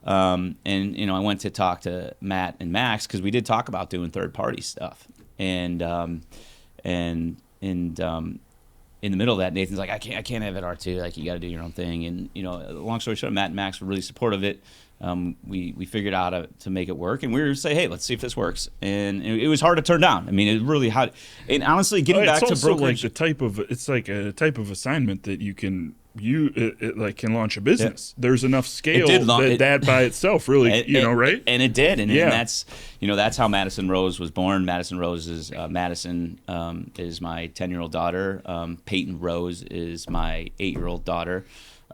And I went to talk to Matt and Max because we did talk about doing third party stuff, and in the middle of that, Nathan's like, I can't have it R2. Like, you got to do your own thing. And, long story short, Matt and Max were really supportive of it. We figured out how to make it work. And we were say, hey, let's see if this works. And it was hard to turn down. I mean, it really hard. And honestly, getting back to brokerage. It's like a type of assignment that you can can launch a business. Yeah. There's enough scale that by itself really, right? And it did. And that's, that's how Madison Rose was born. Madison Rose is, Madison is my 10-year-old daughter. Peyton Rose is my 8-year-old daughter.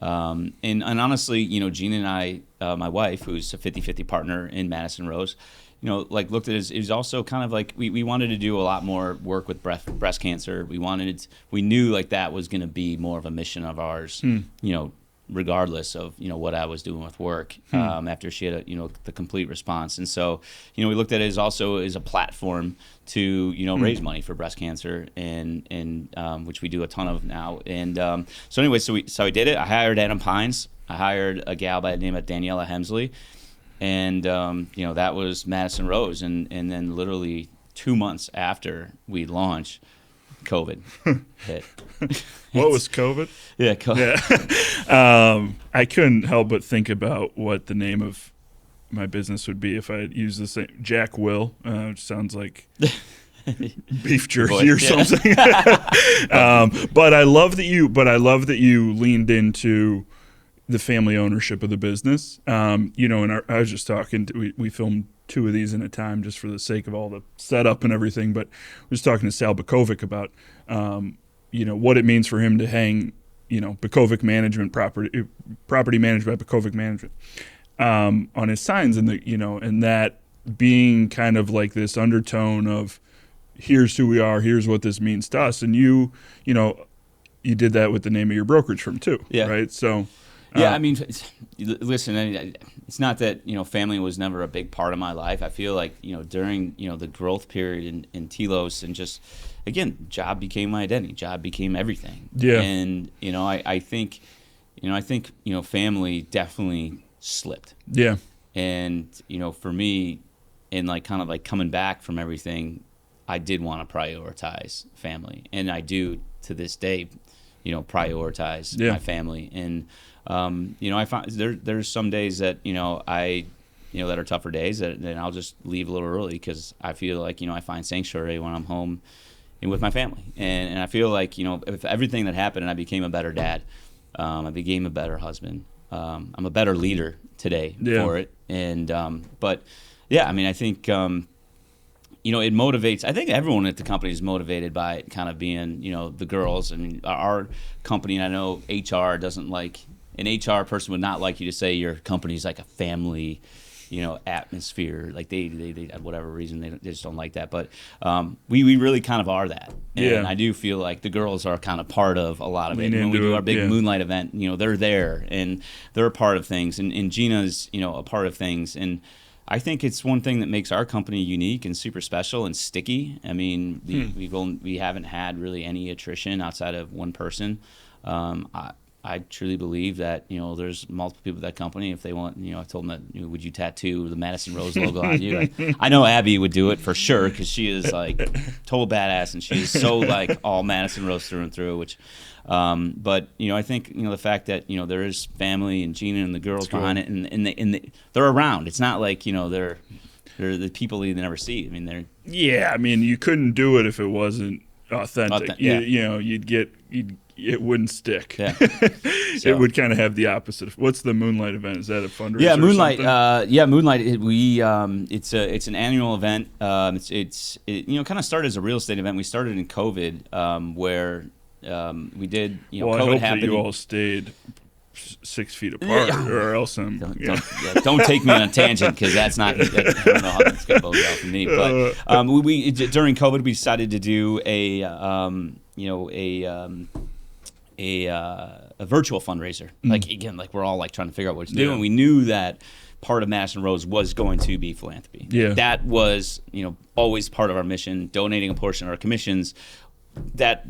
And honestly, Gina and I, my wife, who's a 50-50 partner in Madison Rose, looked at it was also kind of like we wanted to do a lot more work with breast cancer. We knew like that was going to be more of a mission of ours, regardless of what I was doing with work. After she had the complete response. And so we looked at it as also as a platform to raise money for breast cancer, and which we do a ton of now. And so anyway, so I did it. I hired Adam Pines. I hired a gal by the name of Daniela Hemsley, and that was Madison Rose. And then literally 2 months after we launched, COVID hit. What was COVID? Yeah, COVID. Yeah. I couldn't help but think about what the name of my business would be if I had used the same Jack Will, which sounds like beef jerky or something. But I love that you leaned into the family ownership of the business. I was just talking. We filmed 2 of these in a time just for the sake of all the setup and everything. But I was talking to Sal Bekovic about what it means for him to hang Bekovic Management property managed by Bekovic Management on his signs, and and that being kind of like this undertone of here's who we are, here's what this means to us. And you did that with the name of your brokerage firm too, right? So. Yeah, I mean, listen, it's not that, family was never a big part of my life. I feel like, during, the growth period in Telos, and just, again, job became my identity. Job became everything. Yeah. And, I think, family definitely slipped. Yeah. And, for me, and kind of coming back from everything, I did want to prioritize family. And I do to this day, prioritize my family. And, I find there's some days that, that are tougher days that I'll just leave a little early because I feel like, I find sanctuary when I'm home and with my family. And I feel like, if everything that happened and I became a better dad, I became a better husband. I'm a better leader today for it. And, but yeah, I mean, I think, it motivates. I think everyone at the company is motivated by it kind of being, the girls. I mean, our company, and I know HR doesn't like, an HR person would not like you to say your company's like a family, atmosphere. Like they whatever reason, they just don't like that. But we really kind of are that. And I do feel like the girls are kind of part of a lot of it. When we do our big Moonlight event, they're there and they're a part of things. And Gina's, a part of things. And I think it's one thing that makes our company unique and super special and sticky. I mean, we haven't had really any attrition outside of one person. I truly believe that, there's multiple people at that company. If they want, I told them that, would you tattoo the Madison Rose logo on you? I know Abby would do it for sure because she is like total badass and she is so like all Madison Rose through and through. Which, but I think the fact that there is family and Gina and the girls behind it and they're around. It's not like they're the people you never see. I mean they're you couldn't do it if it wasn't authentic. It wouldn't stick. Yeah. It would kind of have the opposite. What's the Moonlight event? Is that a fundraiser? Yeah, Moonlight. Moonlight. It's an annual event. It kind of started as a real estate event. We started in COVID, where we did. Well, COVID I hope happened. that you all stayed 6 feet apart, or else don't take me on a tangent because that's not. I don't know how that's going to bode well for me. But we during COVID we decided to do a virtual fundraiser. Like we're all like trying to figure out what to do, and we knew that part of Madison Rose was going to be philanthropy. Yeah, that was always part of our mission, donating a portion of our commissions. That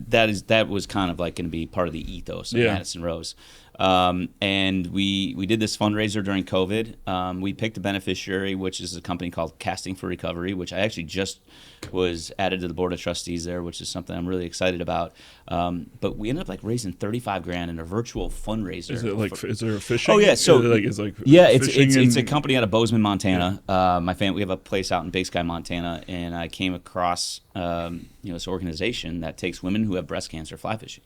was kind of like going to be part of the ethos of Madison Rose. And we did this fundraiser during COVID. We picked a beneficiary, which is a company called Casting for Recovery, which I actually just was added to the board of trustees there, which is something I'm really excited about. But we ended up raising $35,000 in a virtual fundraiser. Is it is there a fishing? Oh yeah, so it's a company out of Bozeman, Montana. Yeah. My family, we have a place out in Big Sky, Montana, and I came across this organization that takes women who have breast cancer fly fishing,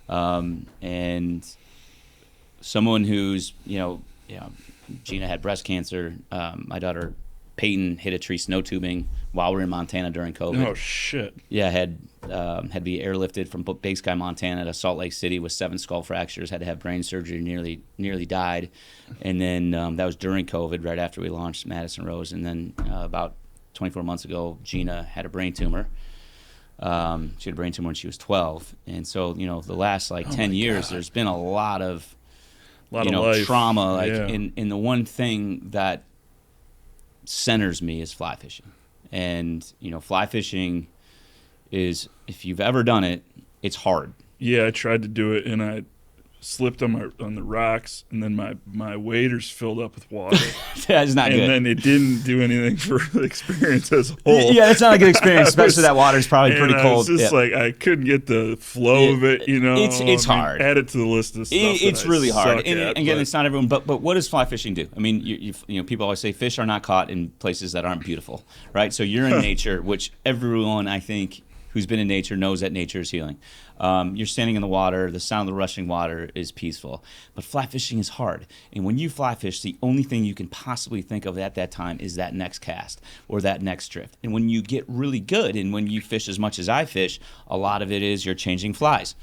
and someone who's, Gina had breast cancer. My daughter Peyton hit a tree snow tubing while we were in Montana during COVID. Oh shit! Yeah, had to be airlifted from Big Sky, Montana to Salt Lake City with 7 skull fractures. Had to have brain surgery. Nearly died. And then that was during COVID, right after we launched Madison Rose. And then about 24 months ago, Gina had a brain tumor. She had a brain tumor when she was 12. And so the last 10 years, there's been a lot of lot of life. trauma. Like, Yeah. and the one thing that centers me is fly fishing. And, fly fishing is, if you've ever done it, it's hard. Yeah, I tried to do it, and I slipped on the rocks, and then my waders filled up with water. That's not good. And then it didn't do anything for the experience as a whole. Yeah, that's not a good experience, especially that water's probably pretty cold. It's just like I couldn't get the flow of it, It's hard. Add it to the list of stuff. It's really hard. And again, but it's not everyone. But what does fly fishing do? I mean, people always say fish are not caught in places that aren't beautiful, right? So you're in nature, which everyone, I think, who's been in nature knows that nature is healing. You're standing in the water. The sound of the rushing water is peaceful. But fly fishing is hard. And when you fly fish, the only thing you can possibly think of at that time is that next cast or that next drift. And when you get really good, and when you fish as much as I fish, a lot of it is you're changing flies.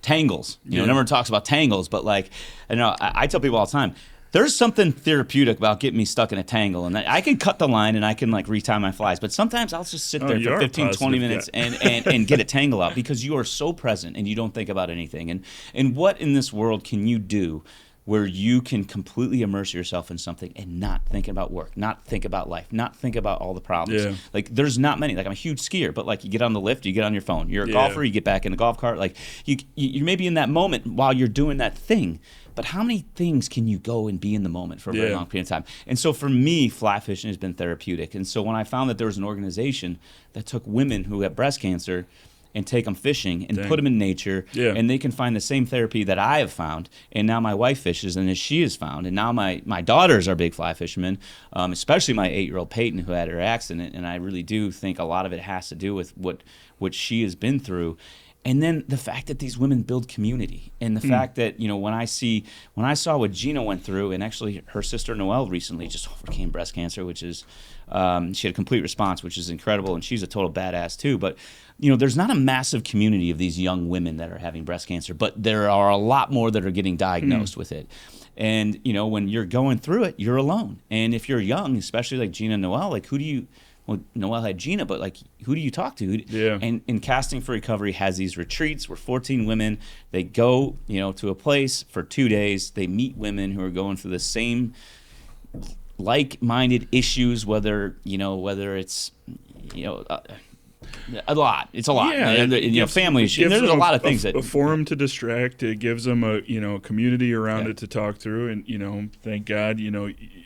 Tangles. No one talks about tangles, but I tell people all the time, there's something therapeutic about getting me stuck in a tangle, and I can cut the line and I can retie my flies, but sometimes I'll just sit there for 15, 20 minutes and get a tangle out, because you are so present and you don't think about anything. And what in this world can you do where you can completely immerse yourself in something and not think about work, not think about life, not think about all the problems? Yeah. There's not many. I'm a huge skier, but you get on the lift, you get on your phone. You're a golfer, you get back in the golf cart. You're maybe in that moment while you're doing that thing. But how many things can you go and be in the moment for a very long period of time? And so for me, fly fishing has been therapeutic. And so when I found that there was an organization that took women who have breast cancer and take them fishing and put them in nature, and they can find the same therapy that I have found, and now my wife fishes, and as she has found, and now my daughters are big fly fishermen, especially my 8-year-old Peyton, who had her accident, and I really do think a lot of it has to do with what she has been through. And then the fact that these women build community, and the fact that, when I saw what Gina went through, and actually her sister Noelle recently just overcame breast cancer, which is, she had a complete response, which is incredible, and she's a total badass too. But, there's not a massive community of these young women that are having breast cancer, but there are a lot more that are getting diagnosed with it. And, when you're going through it, you're alone. And if you're young, especially like Gina and Noelle, who do you... Well, Noelle had Gina, but who do you talk to? Yeah. And Casting for Recovery has these retreats where 14 women, they go, to a place for 2 days. They meet women who are going through the same like-minded issues, whether it's, a lot. It's a lot. Yeah, family issues. There's a lot of things a forum to distract. It gives them a community around it to talk through, and thank God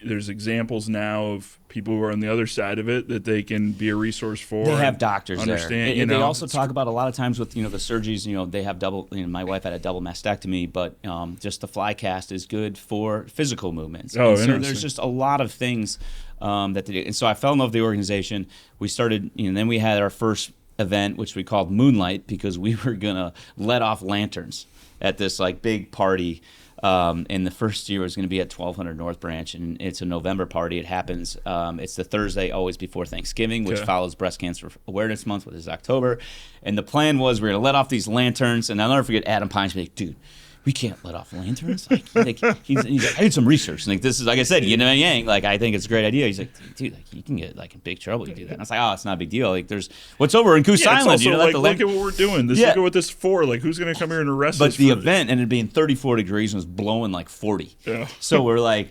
there's examples now of people who are on the other side of it that they can be a resource for. They have doctors understand, there. And they also talk about a lot of times with the surgeries. They have double. My wife had a double mastectomy, but just the fly cast is good for physical movements. Oh, so there's just a lot of things that they do. And so I fell in love with the organization. We started, then we had our first event, which we called Moonlight, because we were gonna let off lanterns at this big party. And the first year was going to be at 1200 North Branch, and it's a November party. It happens. It's the Thursday always before Thanksgiving, which follows Breast Cancer Awareness Month, which is October. And the plan was we were going to let off these lanterns, and I'll never forget Adam Pine's like, dude, we can't let off lanterns. He's like, I did some research. And this is, like I said, yin and yang. I think it's a great idea. He's like, dude, you can get in big trouble. You do that. And I was like, oh, it's not a big deal. There's what's over in Coos Island. It's also look at what we're doing. Look at what this is for. Who's going to come here and arrest us? But the event ended up being 34 degrees and was blowing 40. Yeah. So we're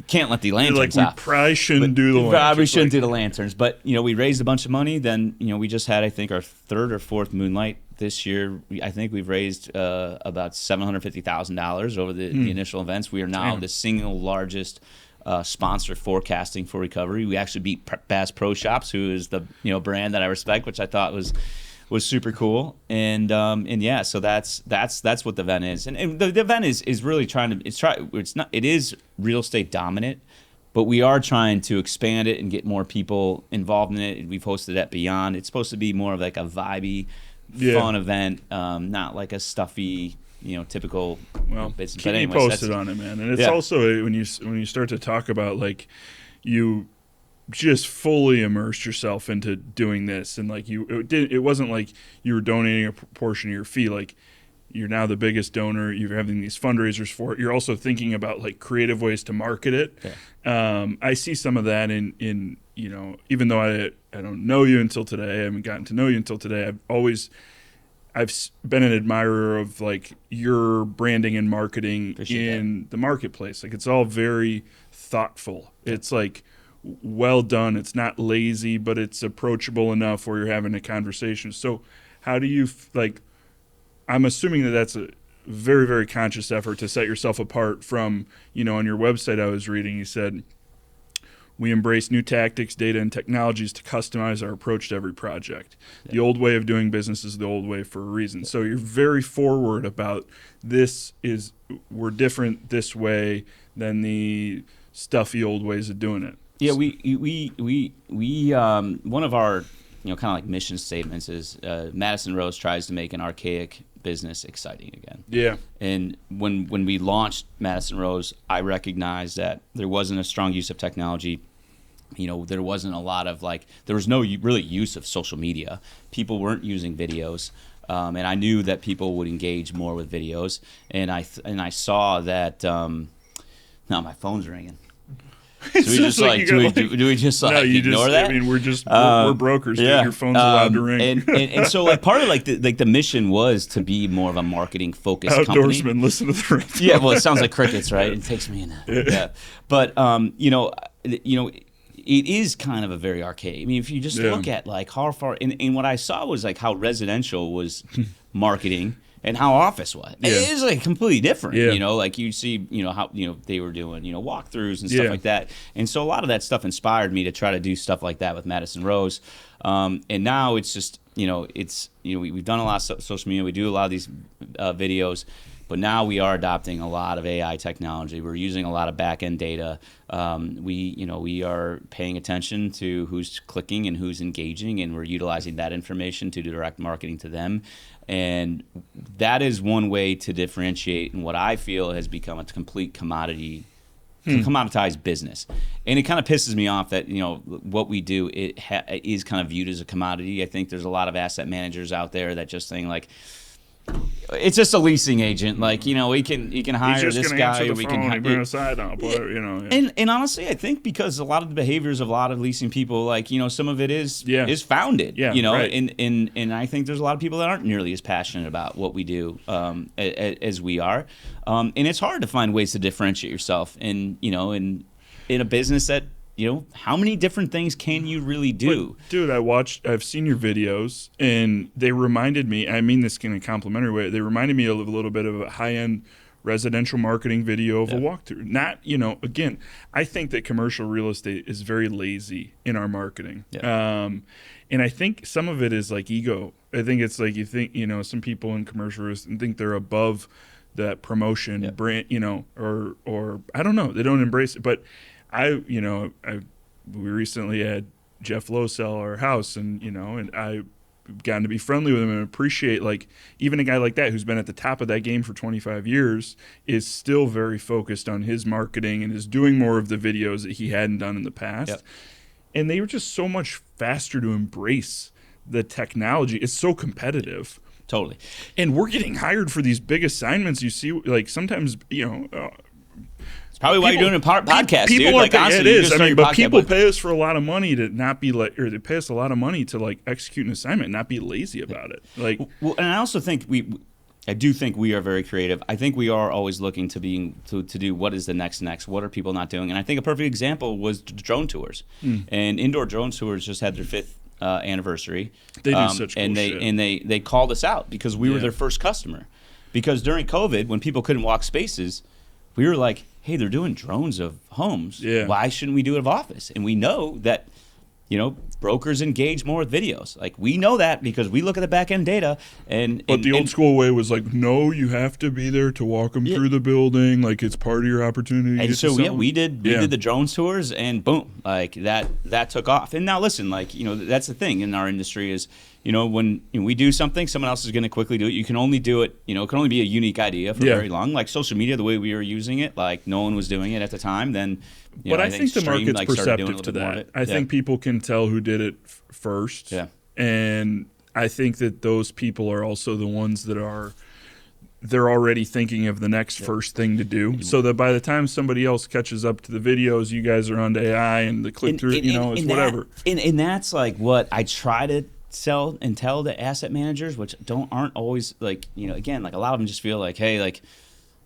can't let the lanterns off. We probably shouldn't do the lanterns. Probably shouldn't do the lanterns. But, we raised a bunch of money. Then, we just had, I think, our third or fourth Moonlight this year. I think we've raised about $750,000 over the initial events. We are now the single largest sponsor for Casting for Recovery. We actually beat Bass Pro Shops, who is the brand that I respect, which I thought was super cool. And yeah, so that's what the event is. And the event is really it is real estate dominant, but we are trying to expand it and get more people involved in it. We've hosted at Beyond. It's supposed to be more of a vibey, fun event, not a stuffy, typical. Well, business. Keep me posted on it, man. And it's also when you start to talk about you just fully immersed yourself into doing this, and it wasn't like you were donating a portion of your fee. You're now the biggest donor. You're having these fundraisers for it. You're also thinking about creative ways to market it. Yeah. I see some of that in even though I don't know you until today, I haven't gotten to know you until today. been an admirer of like your branding and marketing Appreciate in the marketplace. Like it's all very thoughtful. It's like well done. It's not lazy, but it's approachable enough where you're having a conversation. So how do you like, I'm assuming that that's a very, very conscious effort to set yourself apart from, on your website I was reading, you said, we embrace new tactics, data, and technologies to customize our approach to every project. Yeah. The old way of doing business is the old way for a reason. Yeah. So you're very forward about we're different this way than the stuffy old ways of doing it. Yeah, we one of our kind of like mission statements is Madison Rose tries to make an archaic business exciting again. Yeah. And when we launched Madison Rose, I recognized that there wasn't a strong use of technology. There wasn't a lot of there was no really use of social media. People weren't using videos. And I knew that people would engage more with videos. And I saw that, now my phone's ringing. Do we just ignore that? I mean, we're brokers. Yeah. Your phone's allowed to ring. And so part of the mission was to be more of a marketing focused company. Outdoorsmen, listen to the ring. Yeah, well, it sounds like crickets, right? It takes me in that. Yeah. But it is kind of a very archaic. I mean, if you just look at how far, and what I saw was how residential was marketing. And how office was. Yeah. It is completely different, you you see, how, they were doing, walkthroughs and stuff like that. And so a lot of that stuff inspired me to try to do stuff like that with Madison Rose. And now it's just, we've done a lot of social media. We do a lot of these videos, but now we are adopting a lot of AI technology. We're using a lot of back-end data. We are paying attention to who's clicking and who's engaging, and we're utilizing that information to do direct marketing to them. And that is one way to differentiate in what I feel has become a complete commoditized business. And it kind of pisses me off that, what we do, it is kind of viewed as a commodity. I think there's a lot of asset managers out there that just think it's just a leasing agent. We can hire this guy, or we can bring a side up, whatever, And honestly, I think because a lot of the behaviors of a lot of leasing people, some of it is founded. Yeah, right. And I think there's a lot of people that aren't nearly as passionate about what we do as we are. And it's hard to find ways to differentiate yourself in a business that. How many different things can you really do? But, dude, I've seen your videos, and they reminded me, I mean this in a complimentary way, they reminded me of a little bit of a high-end residential marketing video of a walkthrough. Not, again, I think that commercial real estate is very lazy in our marketing. Yeah. And I think some of it is ego. I think it's you think, some people in commercial real estate think they're above that promotion brand, or I don't know, they don't embrace it. But we recently had Jeff Lowe sell our house, and I've gotten to be friendly with him and appreciate even a guy like that who's been at the top of that game for 25 years is still very focused on his marketing and is doing more of the videos that he hadn't done in the past. Yep. And they were just so much faster to embrace the technology. It's so competitive. Totally. And we're getting hired for these big assignments. You see, sometimes, it's probably why you're doing a podcast, people dude. Honestly, it is. But people pay us for a lot of money to not be or they pay us a lot of money to execute an assignment, and not be lazy about it. Well, and I also think I do think we are very creative. I think we are always looking to do what is the next. What are people not doing? And I think a perfect example was drone tours. And indoor drone tours just had their 5th anniversary. They do such cool shit. And they called us out because we were their first customer. Because during COVID, when people couldn't walk spaces, we were like, hey, they're doing drones of homes. Yeah. Why shouldn't we do it of office? And we know that, brokers engage more with videos. We know that because we look at the back end data. But the old school way was no, you have to be there to walk them through the building. It's part of your opportunity. And so we did the drone tours, and boom, that took off. And now listen, that's the thing in our industry is, when we do something, someone else is going to quickly do it. You can only do it, it can only be a unique idea for very long. Social media, the way we were using it, no one was doing it at the time. Then, but I think the market's perceptive to that. I think people can tell who did it first. Yeah. And I think that those people are also the ones that they're already thinking of the next first thing to do, so that by the time somebody else catches up to the videos, you guys are on to AI and the click through, it's whatever. And that's what I try to sell and tell the asset managers, which aren't always like, again, like a lot of them just feel like, hey, like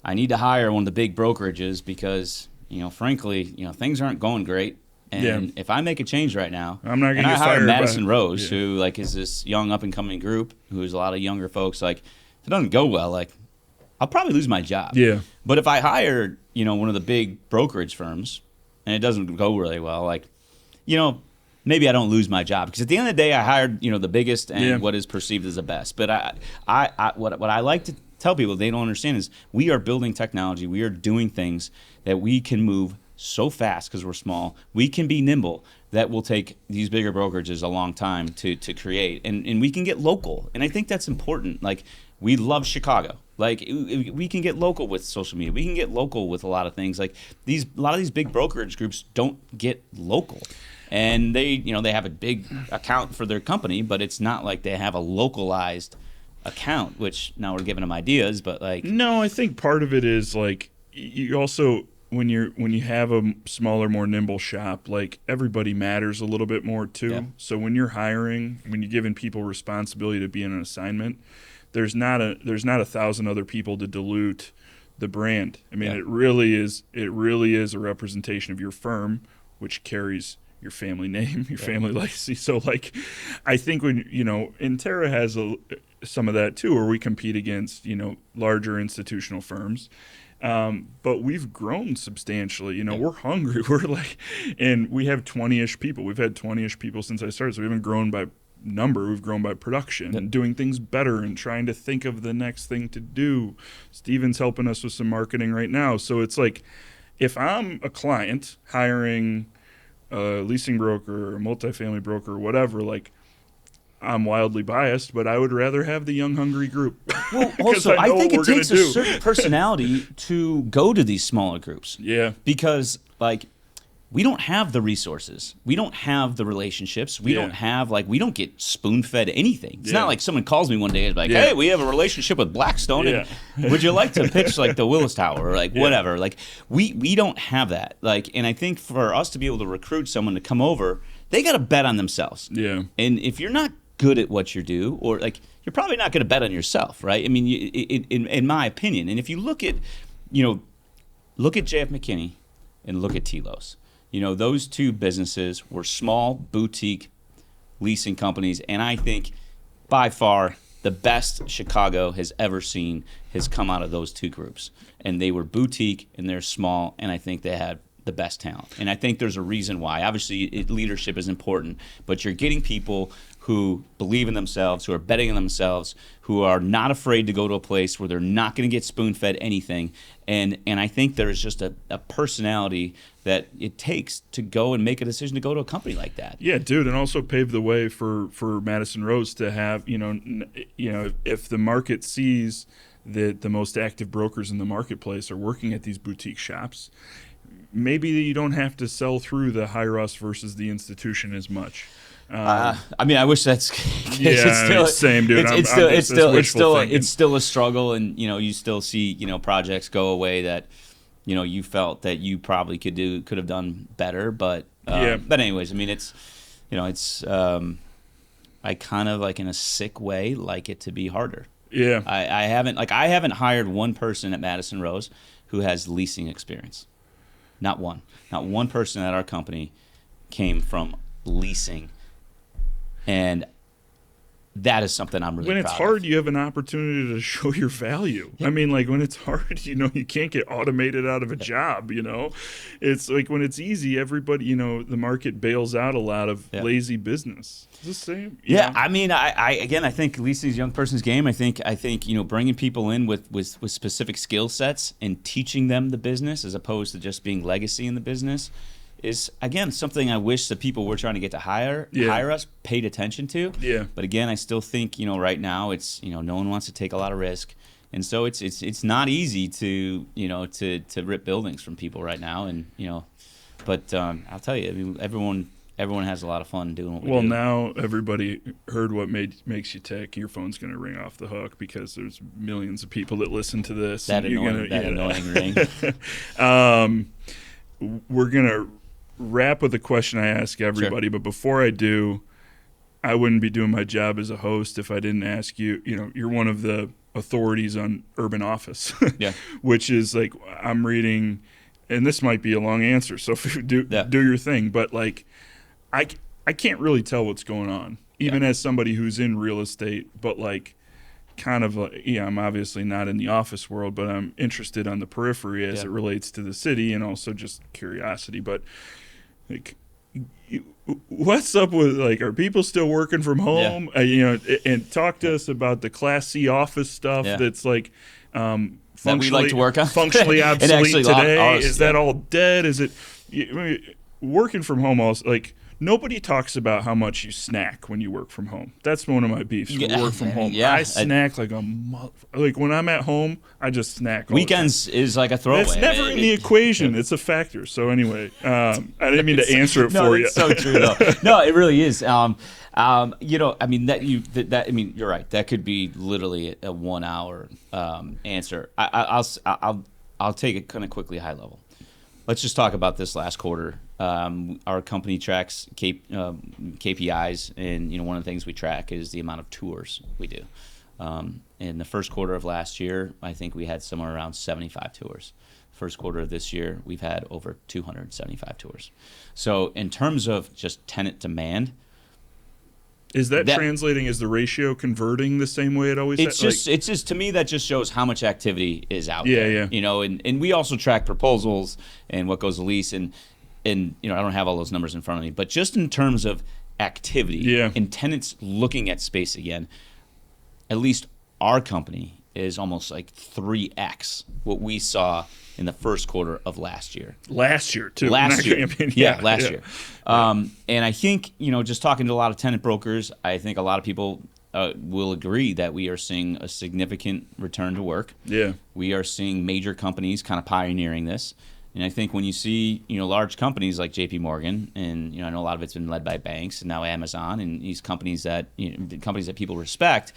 I need to hire one of the big brokerages because, frankly, things aren't going great. And if I make a change right now, I'm not going to I get hire fired Madison Rose, who like is this young up and coming group, who's a lot of younger folks. Like, if it doesn't go well, like I'll probably lose my job. Yeah. But if I hire, one of the big brokerage firms, and it doesn't go really well, like, maybe I don't lose my job, because at the end of the day, I hired, the biggest and what is perceived as the best. But what I like to tell people they don't understand is we are building technology. We are doing things that we can move so fast because we're small. We can be nimble. That will take these bigger brokerages a long time to create, and we can get local. And I think that's important. Like, we love Chicago. Like, we can get local with social media. We can get local with a lot of things. Like, a lot of these big brokerage groups don't get local. And they have a big account for their company, but it's not like they have a localized account, which now we're giving them ideas, but like. No, I think part of it is like you also, when you have a smaller, more nimble shop, like everybody matters a little bit more too. Yeah. So when you're hiring, when you're giving people responsibility to be in an assignment, there's not 1,000 other people to dilute the brand. I mean, it really is a representation of your firm, which carries your family name, your family legacy. So like, I think when, Intera has some of that too, where we compete against, larger institutional firms. But we've grown substantially. We're hungry. We're like, and we have 20-ish people. We've had 20-ish people since I started. So we haven't grown by number. We've grown by production and doing things better and trying to think of the next thing to do. Steven's helping us with some marketing right now. So it's like, if I'm a client hiring a leasing broker or a multifamily broker or whatever, like, I'm wildly biased, but I would rather have the young, hungry group. Well, also, I think it takes a certain personality to go to these smaller groups. Yeah. Because, like, we don't have the resources. We don't have the relationships. We don't have, like, we don't get spoon-fed anything. It's not like someone calls me one day and is like, hey, we have a relationship with Blackstone, and would you like to pitch, like, the Willis Tower or, like, whatever? Like, we don't have that. Like, and I think for us to be able to recruit someone to come over, they got to bet on themselves. Yeah. And if you're not good at what you do, or like, you're probably not going to bet on yourself, right? I mean, in my opinion, and if you look at JF McKinney and look at Telos, those two businesses were small boutique leasing companies, and I think by far the best Chicago has ever seen has come out of those two groups. And they were boutique and they're small, and I think they had the best talent. And I think there's a reason why. Obviously, leadership is important, but you're getting people who believe in themselves, who are betting on themselves, who are not afraid to go to a place where they're not going to get spoon-fed anything. And I think there's just a personality that it takes to go and make a decision to go to a company like that. Yeah, dude, and also pave the way for Madison Rose to have, if the market sees that the most active brokers in the marketplace are working at these boutique shops, maybe you don't have to sell through the hire us versus the institution as much. I mean, I wish that's same, dude. It's still a struggle, and you still see projects go away that you felt that you probably could have done better, but anyways, I mean, it's I kind of, like, in a sick way, like it to be harder. Yeah, I haven't hired one person at Madison Rose who has leasing experience. Not one person at our company came from leasing. And that is something I'm really proud of. When it's hard, you have an opportunity to show your value. I mean, like, when it's hard, you can't get automated out of a job, It's like when it's easy, everybody, the market bails out a lot of lazy business. It's the same. Yeah, I mean, I think leasing is a young person's game. I think bringing people in with specific skill sets and teaching them the business as opposed to just being legacy in the business is, again, something I wish the people we're trying to get to hire us paid attention to. Yeah. But again, I still think, right now it's, no one wants to take a lot of risk. And so it's not easy to rip buildings from people right now. And, but I'll tell you, I mean, everyone has a lot of fun doing what we do. Well, now everybody heard what makes you tick. Your phone's going to ring off the hook because there's millions of people that listen to this. That annoying ring. We're going to wrap with a question I ask everybody, but before I do, I wouldn't be doing my job as a host if I didn't ask you. You know, you're one of the authorities on urban office, Yeah. which is like I'm reading, and this might be a long answer, so do your thing. But like, I can't really tell what's going on, even as somebody who's in real estate. But like, kind of like, I'm obviously not in the office world, but I'm interested on the periphery as it relates to the city, and also just curiosity. But like, what's up with, like, are people still working from home? And talk to us about the Class C office stuff that's like that we like to work on. Functionally obsolete actually, today. Is that all dead? Is it working from home? Also, like, nobody talks about how much you snack when you work from home. That's one of my beefs. Work from home. I snack like a like when I'm at home, I just snack. Weekends is like a throwaway. It's never in the equation. It's a factor. So anyway, I didn't mean to answer it for you. It's so true though. No, it really is. I mean, you're right. That could be literally a 1 hour answer. I'll take it kind of quickly, high level. Let's just talk about this last quarter. Our company tracks KPIs, and one of the things we track is the amount of tours we do. In the first quarter of last year, I think we had somewhere around 75 tours. First quarter of this year, we've had over 275 tours. So in terms of just tenant demand, is that translating? Is the ratio converting the same way it always has? It's just to me that just shows how much activity is out there. Yeah. And we also track proposals and what goes to lease, and I don't have all those numbers in front of me, but just in terms of activity and tenants looking at space again, at least our company is almost like 3x what we saw in the first quarter of last year. Last year, too. Last year. Last year. And I think, just talking to a lot of tenant brokers, I think a lot of people will agree that we are seeing a significant return to work. Yeah. We are seeing major companies kind of pioneering this. And I think when you see, large companies like JP Morgan, and, I know a lot of it's been led by banks, and now Amazon, and these companies that, companies that people respect,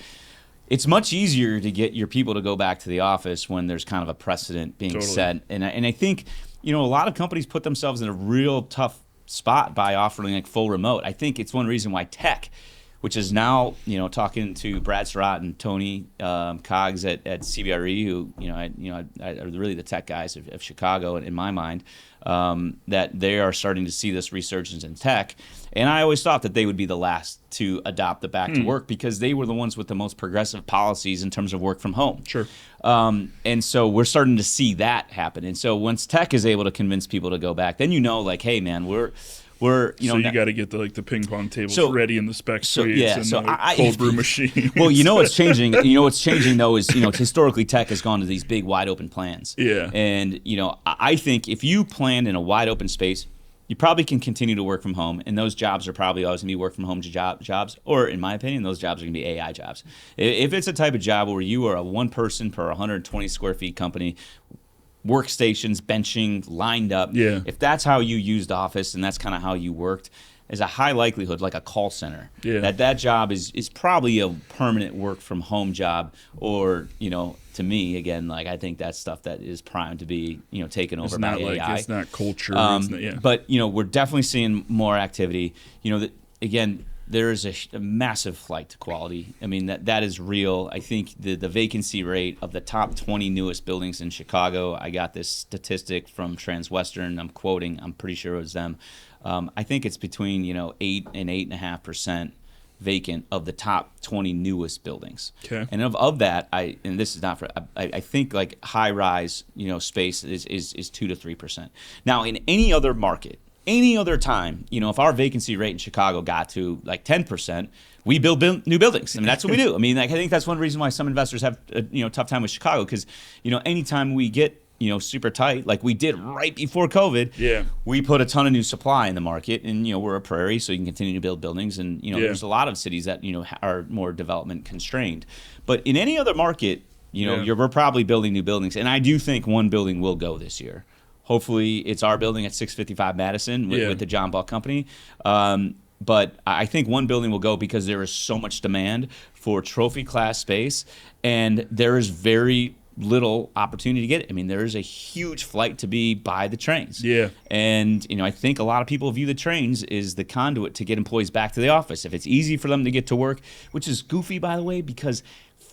it's much easier to get your people to go back to the office when there's kind of a precedent being set. And I think, a lot of companies put themselves in a real tough spot by offering like full remote. I think it's one reason why tech, which is now, talking to Brad Surratt and Tony Coggs at CBRE, who, are really the tech guys of Chicago in my mind, that they are starting to see this resurgence in tech. And I always thought that they would be the last to adopt the back to work because they were the ones with the most progressive policies in terms of work from home. Sure. And so we're starting to see that happen. And so once tech is able to convince people to go back, then like, hey, man, we're so you got to get the ping pong tables ready in the spec suites and the cold brew machine. Well, what's changing. What's changing though is historically tech has gone to these big wide open plans. Yeah. And I think if you plan in a wide open space, you probably can continue to work from home, and those jobs are probably always going to be work from home jobs, or in my opinion, those jobs are going to be AI jobs. If it's a type of job where you are a one person per 120 square feet company, workstations, benching, lined up. Yeah. If that's how you used the office and that's kind of how you worked, there's a high likelihood, like a call center, that job is probably a permanent work from home job, or to me again, like I think that's stuff that is primed to be taken over by AI. It's not culture. But we're definitely seeing more activity. Again, there is a massive flight to quality. I mean, that is real. I think the vacancy rate of the top 20 newest buildings in Chicago, I got this statistic from Transwestern. I'm quoting, I'm pretty sure it was them. I think it's between 8 and 8.5% vacant of the top 20 newest buildings. Okay. And of that, and this is not for, I think like high rise space is 2 to 3%. Now in any other market, any other time, if our vacancy rate in Chicago got to like 10%, we build new buildings. I mean, that's what we do. I mean, I think that's one reason why some investors have a tough time with Chicago, because anytime we get super tight, like we did right before COVID, we put a ton of new supply in the market, and we're a prairie, so you can continue to build buildings, and there's a lot of cities that are more development constrained. But in any other market, we're probably building new buildings, and I do think one building will go this year. Hopefully, it's our building at 655 Madison with the John Buck Company. But I think one building will go because there is so much demand for trophy class space, and there is very little opportunity to get it. I mean, there is a huge flight to be by the trains. Yeah. And, I think a lot of people view the trains as the conduit to get employees back to the office. If it's easy for them to get to work, which is goofy, by the way, because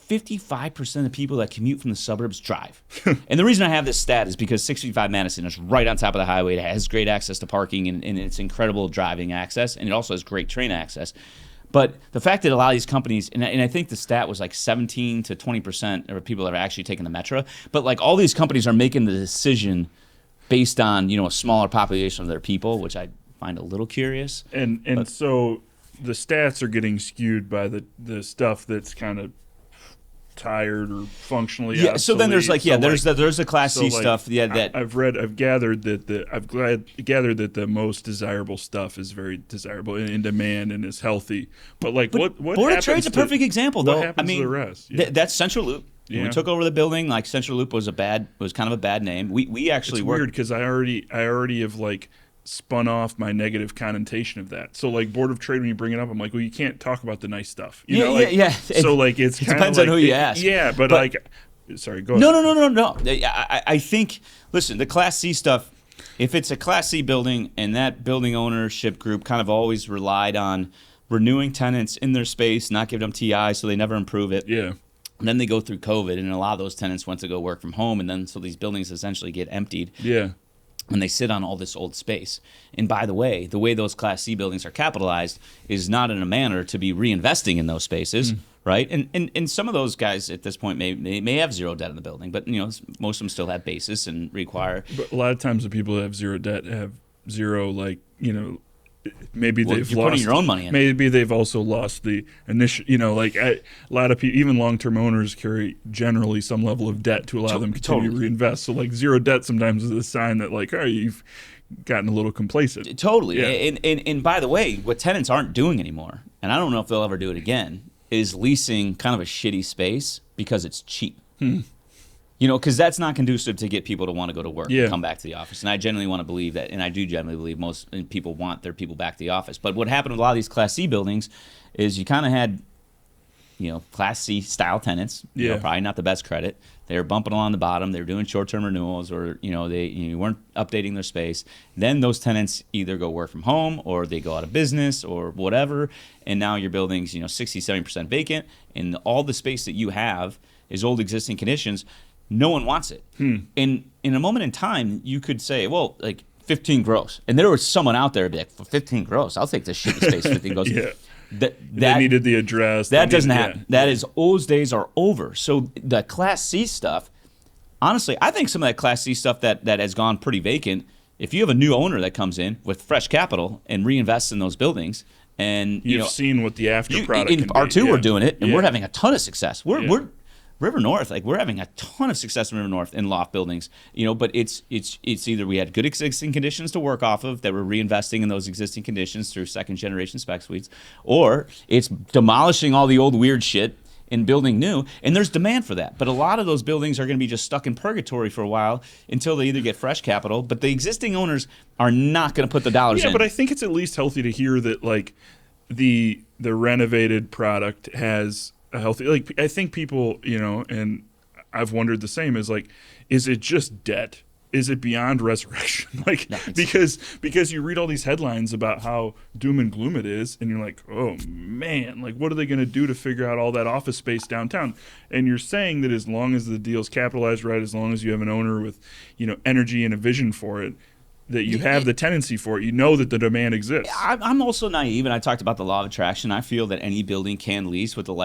55% of people that commute from the suburbs drive. And the reason I have this stat is because 65 Madison is right on top of the highway. It has great access to parking, and it's incredible driving access, and it also has great train access. But the fact that a lot of these companies, and I think the stat was like 17 to 20% of people that are actually taking the metro, but like all these companies are making the decision based on, a smaller population of their people, which I find a little curious. So the stats are getting skewed by the stuff that's kind of tired or functionally obsolete. So then there's there's the Class C stuff. Yeah, that I've gathered that the most desirable stuff is very desirable and in demand and is healthy. But what Board of Trade's a perfect example, though. What happens to the rest? Yeah. That's Central Loop. When we took over the building, like Central Loop was kind of a bad name. We actually it's weird because I already have spun off my negative connotation of that. So Board of Trade, when you bring it up, I'm like, well, you can't talk about the nice stuff. Yeah. So it depends on who you ask. Yeah, but sorry, go ahead. No. I think, listen, the Class C stuff, if it's a Class C building and that building ownership group kind of always relied on renewing tenants in their space, not giving them TI, so they never improve it. Yeah. And then they go through COVID, and a lot of those tenants went to go work from home, and then so these buildings essentially get emptied. Yeah. And they sit on all this old space. And by the way those Class C buildings are capitalized is not in a manner to be reinvesting in those spaces, right? And some of those guys at this point may have zero debt in the building, but most of them still have basis and require. But a lot of times the people that have zero debt have zero maybe they've you're lost putting your own money in. Maybe they've also lost the initial. A lot of people, even long-term owners, carry generally some level of debt to allow them to continue to reinvest. So zero debt sometimes is a sign that you've gotten a little complacent. Totally. Yeah. And by the way, what tenants aren't doing anymore, and I don't know if they'll ever do it again, is leasing kind of a shitty space because it's cheap. Because that's not conducive to get people to want to go to work and come back to the office. And I genuinely want to believe that, and I do genuinely believe most people want their people back to the office. But what happened with a lot of these Class C buildings is you kind of had, Class C style tenants, probably not the best credit. They were bumping along the bottom. They were doing short-term renewals, or they weren't updating their space. Then those tenants either go work from home, or they go out of business, or whatever. And now your building's 60, 70% vacant, and all the space that you have is old existing conditions. No one wants it. In a moment in time, you could say, well, 15 gross. And there was someone out there be for 15 gross, I'll take this shitty space, 15 gross. Yeah. They needed the address. That doesn't happen. That is, those days are over. So the Class C stuff, honestly, I think some of that Class C stuff that has gone pretty vacant, if you have a new owner that comes in with fresh capital and reinvests in those buildings, and you've seen what the after product can be. R2, we're doing it, and we're having a ton of success. We're River North, we're having a ton of success in River North in loft buildings, but it's either we had good existing conditions to work off of that we're reinvesting in those existing conditions through second generation spec suites, or it's demolishing all the old weird shit and building new, and there's demand for that. But a lot of those buildings are going to be just stuck in purgatory for a while until they either get fresh capital, but the existing owners are not going to put the dollars in. Yeah, but I think it's at least healthy to hear that the renovated product has a healthy, I think people, and I've wondered the same, is it just debt? Is it beyond resurrection? Because you read all these headlines about how doom and gloom it is, and you're like, oh man, what are they going to do to figure out all that office space downtown? And you're saying that as long as the deal's capitalized right, as long as you have an owner with, energy and a vision for it, that you have the tendency for it, that the demand exists. I'm also naive, and I talked about the law of attraction. I feel that any building can lease with the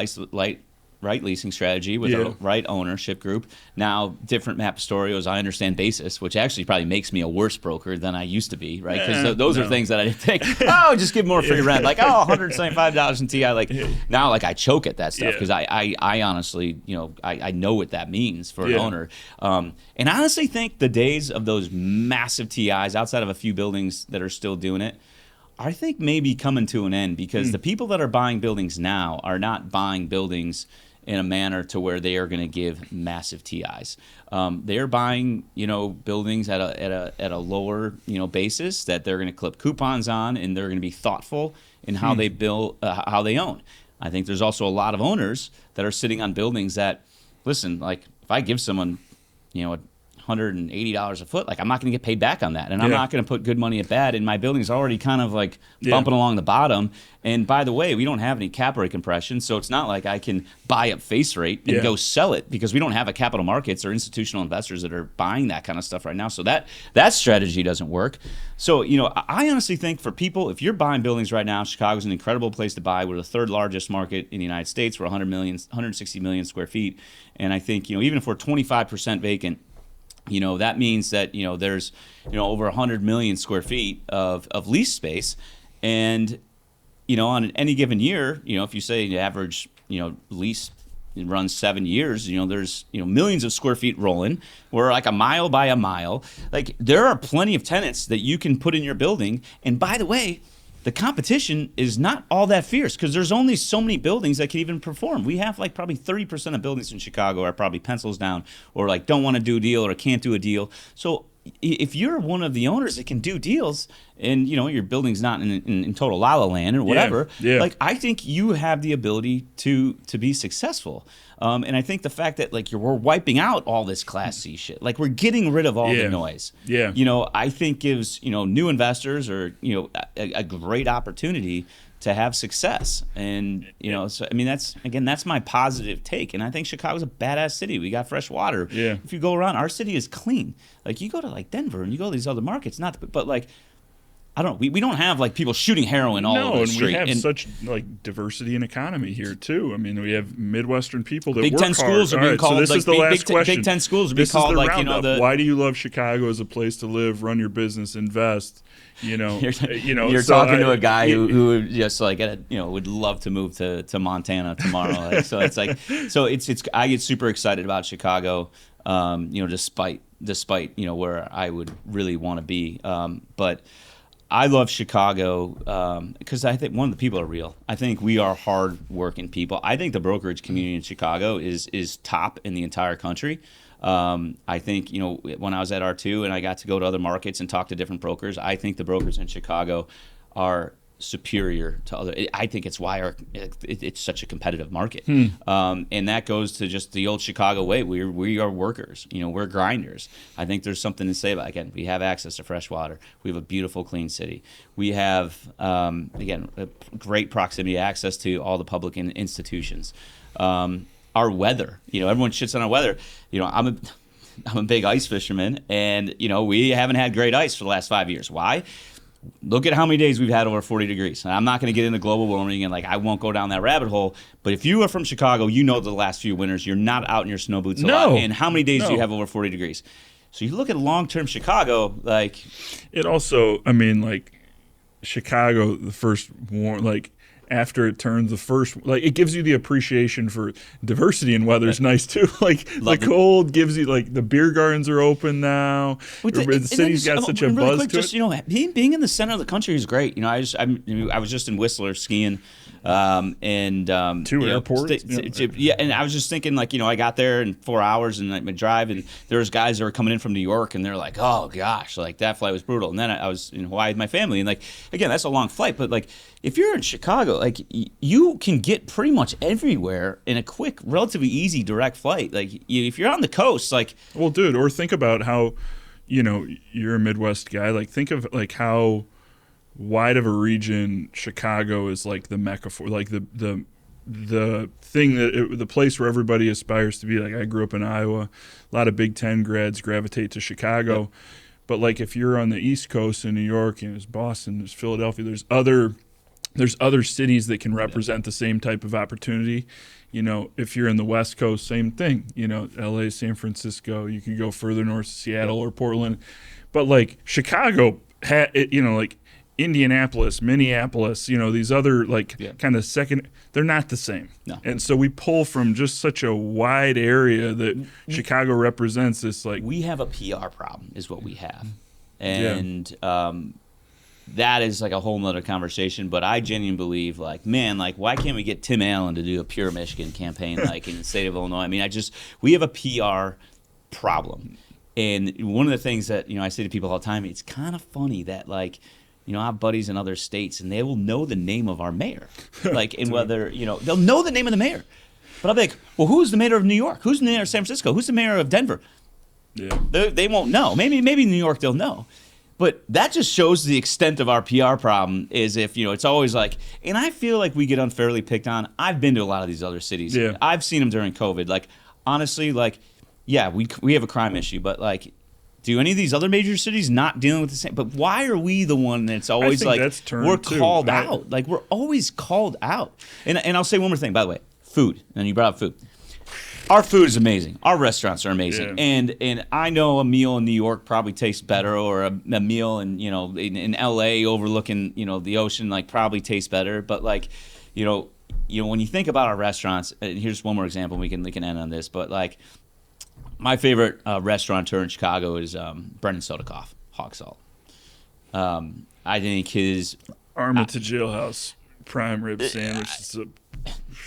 right leasing strategy, with the right ownership group. Now, different Matt Pistorios, I understand basis, which actually probably makes me a worse broker than I used to be, right? Because those are things that I didn't think, just give more free rent. $175 in TI. Now, I choke at that stuff because I honestly, I know what that means for an owner. And I honestly think the days of those massive TIs, outside of a few buildings that are still doing it, I think maybe coming to an end, because the people that are buying buildings now are not buying buildings in a manner to where they are going to give massive TIs. They're buying, buildings at a lower, basis that they're going to clip coupons on, and they're going to be thoughtful in how they build, how they own. I think there's also a lot of owners that are sitting on buildings that, listen, if I give someone, $180 a foot, like I'm not going to get paid back on that, and I'm not going to put good money at bad. And my building's already kind of like bumping along the bottom. And by the way, we don't have any cap rate compression, so it's not like I can buy up face rate and go sell it, because we don't have a capital markets or institutional investors that are buying that kind of stuff right now. So that strategy doesn't work. So I honestly think for people, if you're buying buildings right now, Chicago's an incredible place to buy. We're the third largest market in the United States. We're 160 million square feet, and I think even if we're 25% vacant, that means that there's over 100 million square feet of lease space, and on any given year, if you say the average lease runs 7 years, there's millions of square feet rolling. We're like a mile by a mile. Like there are plenty of tenants that you can put in your building, and by the way, the competition is not all that fierce because there's only so many buildings that can even perform. We have like probably 30% of buildings in Chicago are probably pencils down, or like don't want to do a deal or can't do a deal. So if you're one of the owners that can do deals, and your building's not in total la-la land or whatever, like I think you have the ability to be successful. And I think the fact that like we're wiping out all this Class C shit, like we're getting rid of all the noise. I think gives new investors or a great opportunity to have success. And so I mean that's my positive take. And I think Chicago's a badass city. We got fresh water. If you go around, our city is clean. Like you go to like Denver and you go to these other markets, but like I don't know. We don't have like people shooting heroin all over the street. No, and we have such like diversity in economy here too. I mean, we have Midwestern people that Big work Ten schools hard. are being called. So this like, is the last question. Big Ten schools are being this called is the like roundup. Why do you love Chicago as a place to live, run your business, invest? You're talking to a guy who just like would love to move to Montana tomorrow. Like, so it's like I get super excited about Chicago. Despite where I would really want to be, but I love Chicago because I think one, the people are real. I think we are hard-working people. I think the brokerage community in Chicago is top in the entire country. I think, when I was at R2 and I got to go to other markets and talk to different brokers, I think the brokers in Chicago are superior to other. I think it's why it's such a competitive market. And that goes to just the old Chicago way. We are workers. We're grinders. I think there's something to say about, again, we have access to fresh water. We have a beautiful, clean city. We have, again, a great proximity access to all the public institutions. Our weather, everyone shits on our weather. I'm a big ice fisherman, and we haven't had great ice for the last 5 years. Why? Look at how many days we've had over 40 degrees. And I'm not going to get into global warming, and like I won't go down that rabbit hole. But if you are from Chicago, the last few winters you're not out in your snow boots a lot. And how many days do you have over 40 degrees? So you look at long-term Chicago, like it also. I mean, like Chicago, the first warm, like. After it turns the first, like it gives you the appreciation for diversity in weather is nice too. Like the cold gives you like the beer gardens are open now. The city's got such a buzz to it. Being in the center of the country is great. I was just in Whistler skiing, and two airports. And I was just thinking like I got there in 4 hours and my drive, and there was guys that were coming in from New York, and they're like, oh gosh, like that flight was brutal. And then I was in Hawaii with my family, and like again that's a long flight, but like if you're in Chicago, like you can get pretty much everywhere in a quick, relatively easy direct flight. Like if you're on the coast, like well, dude, or think about how you're a Midwest guy. Like think of like how wide of a region Chicago is, like the mecca for, like the thing the place where everybody aspires to be. Like I grew up in Iowa, a lot of Big Ten grads gravitate to Chicago. Yep. But like if you're on the East Coast in New York, there's Boston, there's Philadelphia, there's other cities that can represent the same type of opportunity. If you're in the West Coast, same thing. LA, San Francisco, you could go further north to Seattle or Portland. But like Chicago had like Indianapolis, Minneapolis, these other kind of second, they're not the same. No. And so we pull from just such a wide area that Chicago represents this like. We have a PR problem is what we have. And that is like a whole nother conversation, but I genuinely believe why can't we get Tim Allen to do a Pure Michigan campaign like in the state of Illinois? I mean, we have a PR problem. And one of the things that, I say to people all the time, it's kind of funny that I have buddies in other states and they will know the name of our mayor. Whether, they'll know the name of the mayor. But I'll be like, well, who's the mayor of New York? Who's the mayor of San Francisco? Who's the mayor of Denver? Yeah. They won't know. Maybe New York they'll know. But that just shows the extent of our PR problem is if, it's always like, and I feel like we get unfairly picked on. I've been to a lot of these other cities. Yeah. I've seen them during COVID. Like, honestly, like, yeah, we have a crime issue, but like, do any of these other major cities not dealing with the same? But why are we the one that's always like, we're called out? Like, we're always called out. And I'll say one more thing, by the way, food. And you brought up food. Our food is amazing. Our restaurants are amazing, and I know a meal in New York probably tastes better, or a meal in in LA overlooking the ocean like probably tastes better. But like, when you think about our restaurants, and here's one more example. We can end on this, but like, my favorite restaurateur in Chicago is Brendan Sodakoff, Hog Salt. I think his Arma to Jailhouse prime rib sandwich is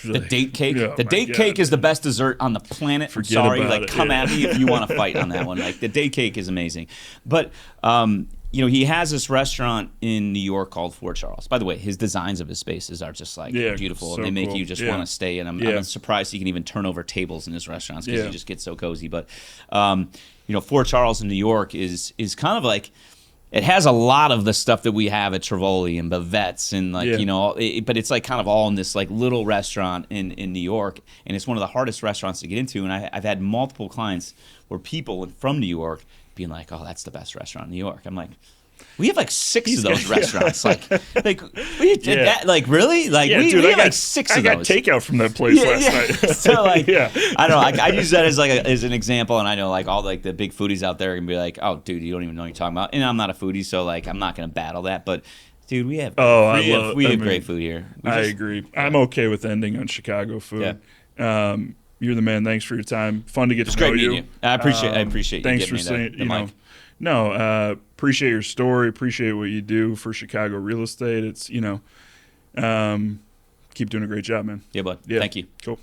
the date cake. Oh the date cake is the best dessert on the planet. Forget Sorry, about like it. come at me if you want to fight on that one. Like the date cake is amazing. But he has this restaurant in New York called Fort Charles. By the way, his designs of his spaces are just like beautiful. So they make cool. you just want to stay. And I'm surprised he can even turn over tables in his restaurants because he just gets so cozy. But Fort Charles in New York is kind of like, it has a lot of the stuff that we have at Trivoli and Bavette's and but it's like kind of all in this like little restaurant in New York, and it's one of the hardest restaurants to get into. And I've had multiple clients where people from New York being like, "Oh, that's the best restaurant in New York." I'm like, we have like 6 of those restaurants. Like we did that. Like really? Like we have like 6 of those. I got takeout from that place last night. So like, I don't know. I use that as like as an example, and I know like all like the big foodies out there are gonna be like, "Oh, dude, you don't even know what you're talking about." And I'm not a foodie, so like I'm not gonna battle that. But dude, we have great food here. I agree. I'm okay with ending on Chicago food. Yeah. You're the man. Thanks for your time. Fun to get to know great you. Meeting you. I appreciate you. Thanks for saying the mic. Appreciate your story. Appreciate what you do for Chicago real estate. It's keep doing a great job, man. Yeah, bud. Thank you. Cool.